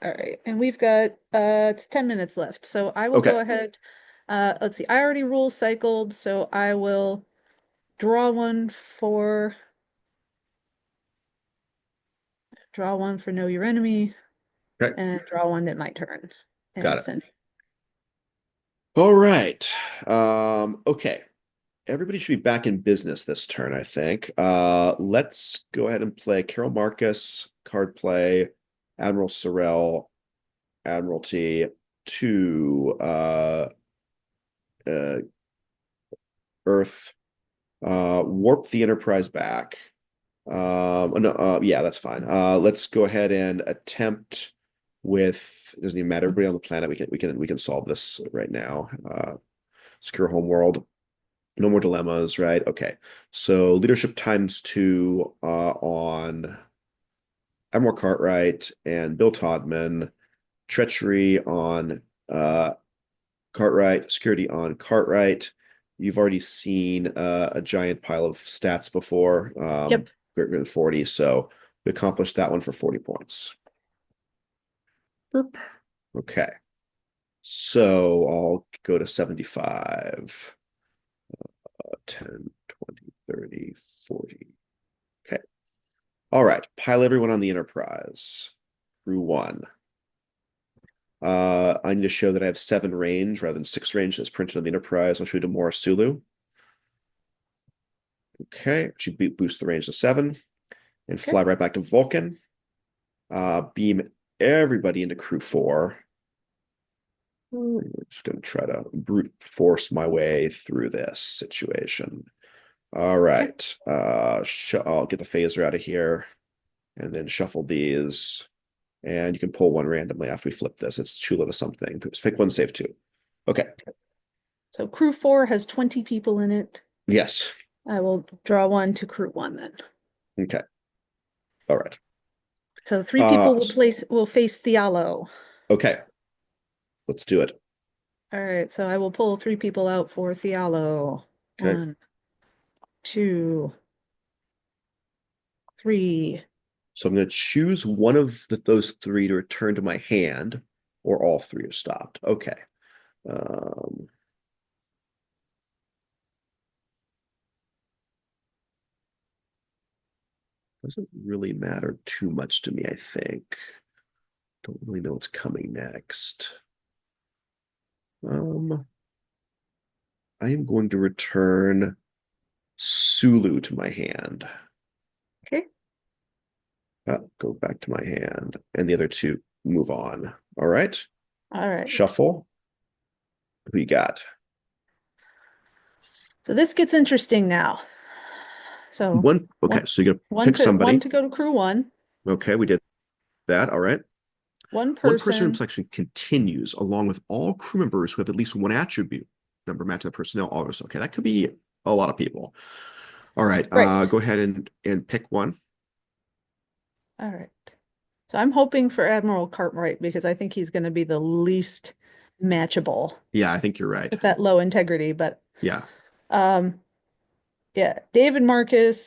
All right, and we've got it's 10 minutes left, so I will Okay. go ahead. Let's see, I already rule cycled, so I will for draw one for know your enemy Okay. and draw one at my turn Got and it. send. All right. Okay. Everybody should be back in business this turn, I think. Let's go ahead and play Carol Marcus, card play, Admiral Sorrel, Admiralty to uh, Earth, warp the Enterprise back. No, yeah, that's fine. Let's go ahead and attempt with, it doesn't even matter, everybody on the planet, we can solve this right now. Secure home world. No more dilemmas, right? Okay. So leadership times 2 on Admiral Cartwright and Bill Todman, treachery on Cartwright, security on Cartwright. You've already seen a giant pile of stats before, Yep. greater than 40, so we accomplished that one for 40 points. Boop. Okay, so I'll go to 75, 10, 20, 30, 40. Okay, all right, pile everyone on the Enterprise. Crew one. I need to show that I have 7 range rather than 6 range that's printed on the Enterprise. I'll show you to Morris Sulu. Okay, should boost the range to 7 and Okay. fly right back to Vulcan. Beam everybody into Crew 4. I'm just going to try to brute force my way through this situation. All Okay. right. I'll get the phaser out of here and then shuffle these. And you can pull one randomly after we flip this. It's Chula to something. Just pick one, save 2. Okay. So crew 4 has 20 people in it. Yes. I will draw one to crew 1 then. Okay. All right. So 3 people Uh, will face Thialo. okay. Let's do it. All right, so I will pull 3 people out for Thialo. Okay. 1, 2, 3. So I'm going to choose one of those 3 to return to my hand, or all 3 are stopped. Okay. Um, doesn't really matter too much to me, I think. Don't really know what's coming next. I am going to return Sulu to my hand. Okay. Go back to my hand, and the other 2 move on. All right. All right. Shuffle. Who you got? So this gets interesting now. So One. Okay, one so you're gonna one pick to one somebody. to go to crew 1. Okay, we did that. All right. One One person person. selection continues along with all crew members who have at least one attribute number match the personnel always. Okay, that could be a lot of people. All right, Right. go ahead and pick one. All right. So I'm hoping for Admiral Cartwright because I think he's going to be the least matchable Yeah, I think you're right. with that low integrity. But Yeah, um, yeah, David Marcus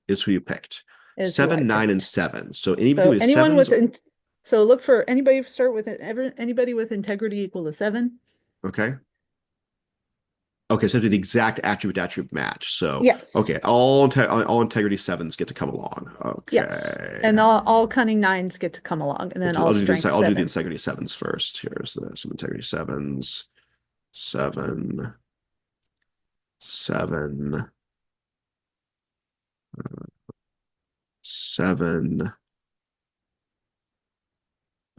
is who you picked. is who I 7, 9, and picked. 7. So anything So with anyone sevens. with so look for anybody start with it. Anybody with integrity equal to 7. Okay. Okay, so do the exact attribute match. So Yes. okay, all integrity sevens get to come along. Yes. Okay. And all cunning 9s get to come along, and then all strength I'll do the 7s. integrity sevens first. Here's some integrity sevens. 7, 7, 7.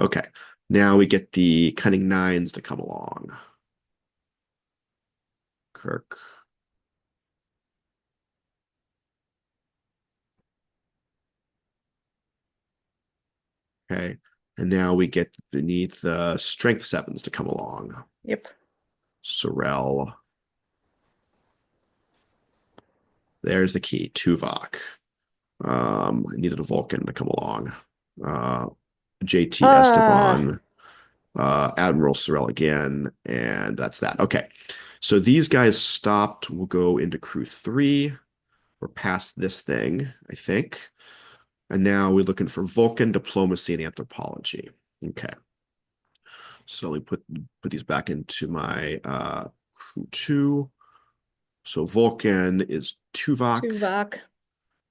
Okay. Now we get the cunning 9s to come along. Kirk. Okay. And now we need the strength 7s to come along. Yep. Sorel. There's the key. Tuvok. I needed a Vulcan to come along. JT Uh, Esteban, Admiral Sorel again, and that's that. Okay. So these guys stopped. We'll go into crew 3. We're past this thing, I think. And now we're looking for Vulcan, diplomacy, and anthropology. Okay. So we put these back into my crew 2. So Vulcan is Tuvok.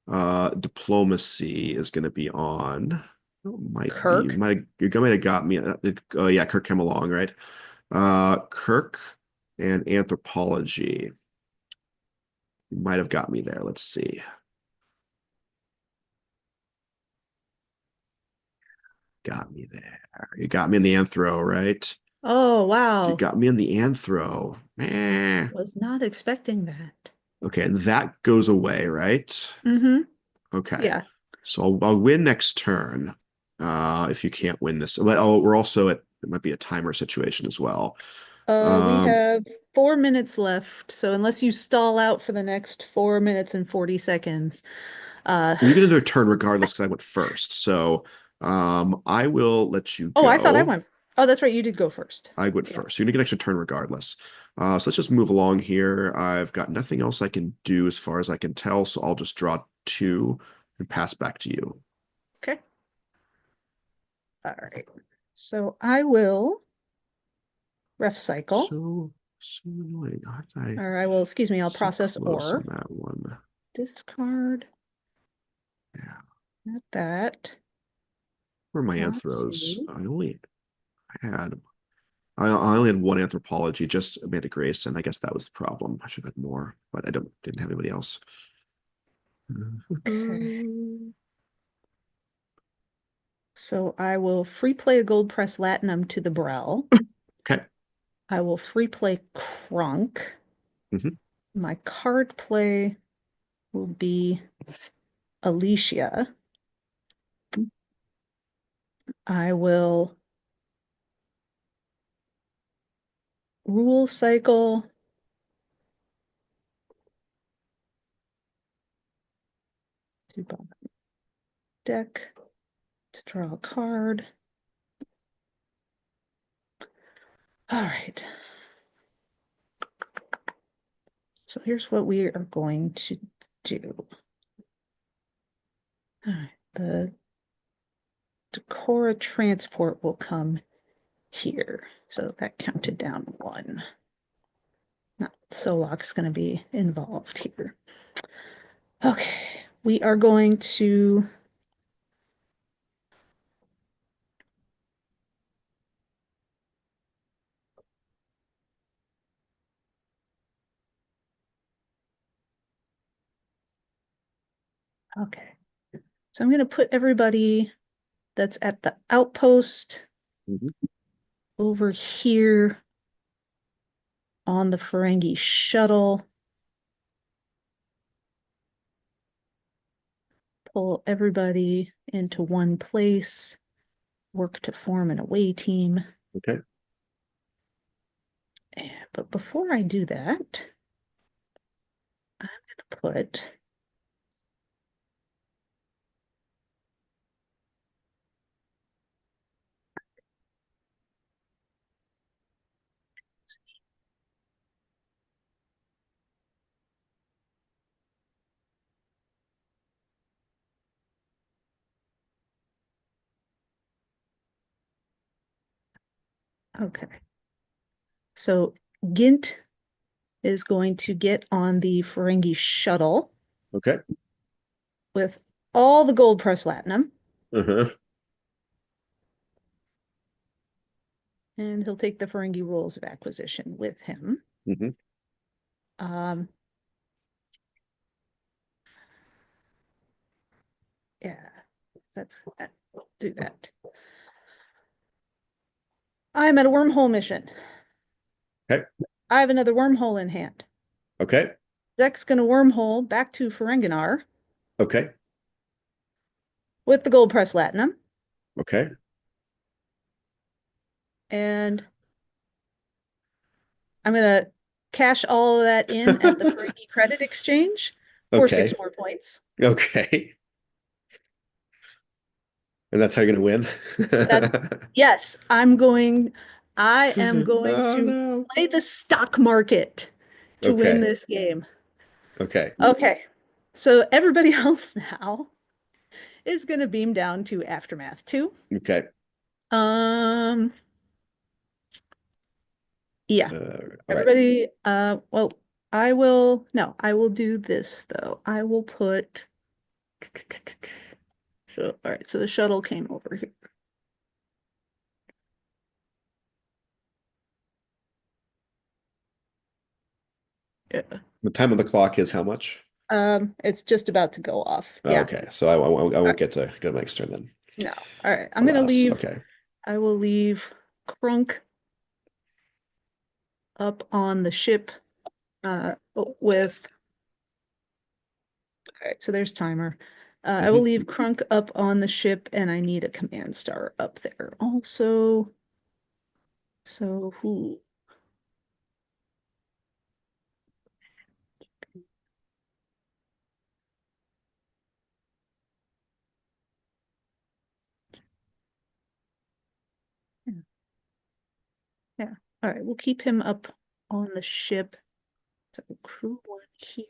Tuvok, Diplomacy is going to be on. Might be Kirk. you might have got me. Oh yeah, Kirk came along, right? Kirk and anthropology. You might have got me there. Let's see. Got me there. You got me in the anthro, right? Oh, You wow. got me in the anthro. Was not expecting that. Okay, and that goes away, right? Mm-hmm. Okay. Yeah. So I'll win next turn. If you can't win this. But we're also at it might be a timer situation as well. We Um, have 4 minutes left, so unless you stall out for the next 4 minutes and 40 seconds, Well, you get another turn regardless because I went first. So I will let you Oh, I thought I go. went. Oh, that's right. You did go first. I went Yeah. first. So you're gonna get an extra turn regardless. So let's just move along here. I've got nothing else I can do as far as I can tell, so I'll just draw two and pass back to you. Okay. All right. So I will ref cycle, So annoying. How did I or I will, excuse me, I'll so process close on or that one? discard Yeah. not that. Where are my Draw anthros? two. Had I only had one anthropology, just Amanda Grace, and I guess that was the problem. I should have had more, but I didn't have anybody else. Okay. So I will free play a gold press latinum to the brow. Okay. I will free play Crunk. Hmm. My card play will be Alicia. I will rule cycle to bottom deck to draw a card. All right. So here's what we are going to do. All right. The Decora transport will come here. So that counted down one. Not Solok's going to be involved here. Okay. We are going to okay. So I'm going to put everybody that's at the outpost Hmm. over here on the Ferengi shuttle. Pull everybody into one place. Work to form an away team. Okay. But before I do that, I'm going to put okay. So Gint is going to get on the Ferengi shuttle Okay. with all the gold press latinum, Uh-huh. and he'll take the Ferengi rules of acquisition with him. Hmm. Um, yeah, that's that. Do that. I'm at a wormhole mission. Okay. I have another wormhole in hand. Okay. Zek's gonna wormhole back to Ferenginar Okay. with the gold press latinum, Okay. and I'm gonna cash all of that in at the Ferengi credit exchange for six Okay. more points. Okay. And that's how you're gonna win. That yes, I am going Oh to no. play the stock market to win Okay. this game. Okay. Okay. So everybody else now is going to beam down to Aftermath 2. Okay. Um, yeah. All right. Everybody, well, I will, no, I will do this though. I will put, so, all right, so the shuttle came over here. Yeah. The time of the clock is how much? It's just about to go off. Oh, Yeah. okay. So I All won't right. get to go next turn then. No. All right. Alas. Okay. I will leave Crunk up on the ship, with, all right, so there's timer. I will Hmm. leave Crunk up on the ship and I need a command star up there also. So who? Yeah. All right, we'll keep him up on the ship. So crew one here,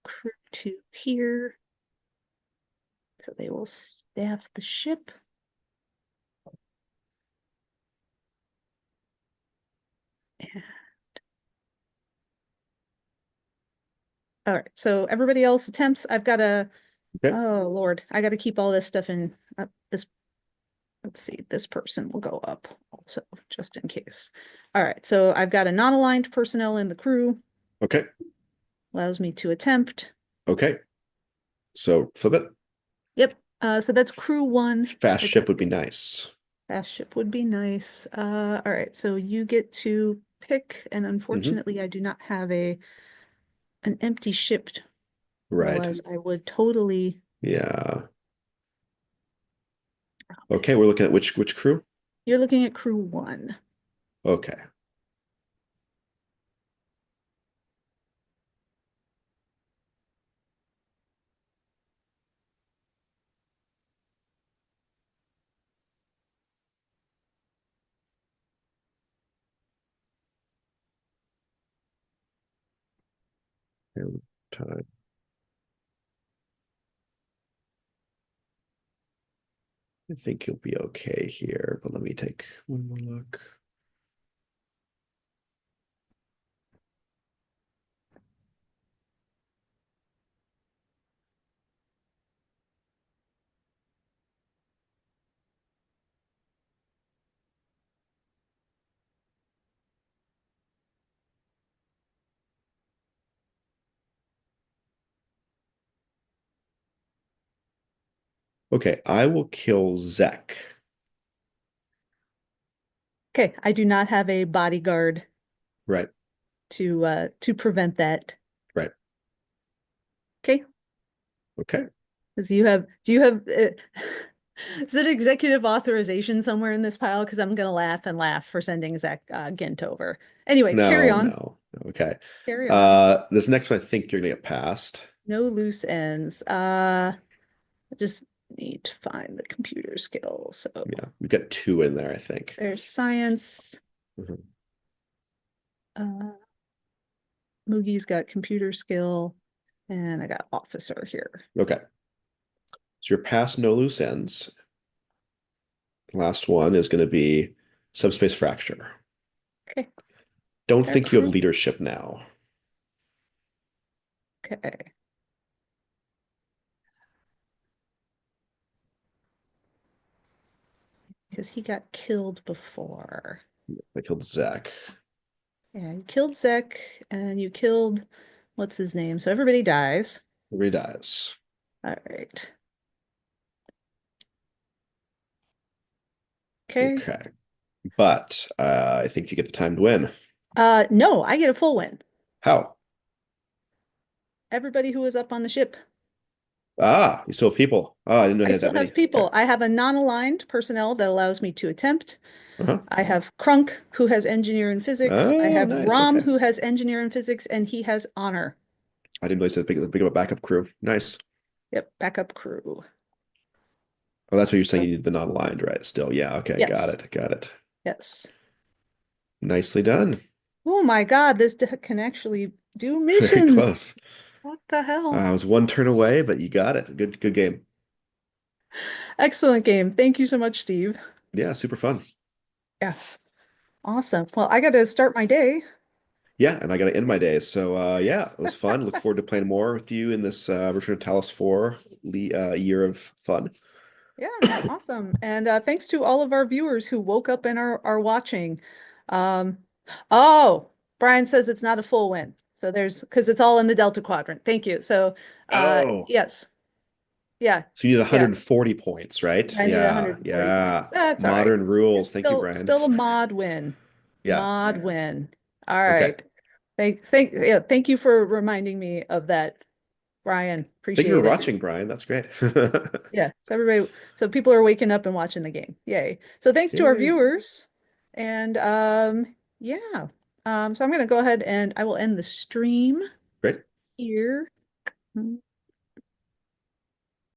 crew two here. So they will staff the ship. And all right, so everybody else attempts. I've got to, Okay. oh Lord, I got to keep all this stuff in this. Let's see, this person will go up also, just in case. All right, so I've got a non-aligned personnel in the crew, Okay. allows me to attempt. Okay. So flip it. Yep, so that's crew one Fast ship would be attempting. nice. Fast ship would be nice. All right, so you get to pick, and Hmm. unfortunately, I do not have an empty ship. Right. Otherwise, I would totally. Yeah. Okay, we're looking at which crew? You're looking at crew one. Okay. Time. I think you'll be okay here, but let me take one more look. Okay, I will kill Zek. Okay, I do not have a bodyguard Right, to prevent that. right. Okay, Okay. because you have, do you have, is it executive authorization somewhere in this pile? Because I'm gonna laugh and laugh for sending Zach Gint over. Anyway, carry No, on, no. Okay. carry on. This next one I think you're gonna get past. No loose ends. I just need to find the computer skill. So Yeah, we've got two in there, I think. there's science. Mhm. Uh, Moogie's got computer skill, and I got officer here. Okay. So you're past no loose ends. Last one is gonna be subspace fracture. Okay, Don't our think you have crew. leadership now. Okay, because he got killed before. I killed Zach. Yeah, you killed Zek, and you killed what's his name? So everybody dies. Everybody dies. All right. Okay. Okay. But I think you get the time to win. No, I get a full win. How? Everybody who was up on the ship. Ah, you still have people. Oh, I didn't know I you had that still many. have Okay. people. I have a non-aligned personnel that allows me to attempt. Uh-huh. I have Krunk, who has engineer and physics. I Oh, have nice. Rom, Okay. who has engineer and physics, and he has honor. I didn't realize that big of a backup crew. Nice. Yep, backup crew. Oh, that's what you're saying. So, You need the non-aligned, right? Still, yeah. Okay, got yes, it. Got it. yes. Nicely done. Oh my God, this deck can actually do Very missions. close. What the hell? I was one turn away, but you got it. Good game. Excellent game. Thank you so much, Steve. Yeah, super fun. Yeah, awesome. Well, I got to start my day. Yeah, and I got to end my days. So yeah, it was fun. Look forward to playing more with you in this Return to Talos 4 year of fun. Yeah, awesome. And thanks to all of our viewers who woke up and are watching. Um, oh, Brian says it's not a full win. So there's because it's all in the Delta Quadrant. Thank you. So Oh, yes. Yeah. so you need Yeah. 140 points, right? I need Yeah, 140 points. yeah. That's all right. Modern rules. It's Thank you, still Brian. still a mod win. Yeah. Mod win. All Okay. right. Thank you for reminding me of that, Brian. Thank you for Appreciate it. watching, Brian. That's great. Yeah, so everybody, so people are waking up and watching the game. Yay. So thanks to our Yay. viewers. And yeah. So I'm gonna go ahead and I will end the stream Great. here.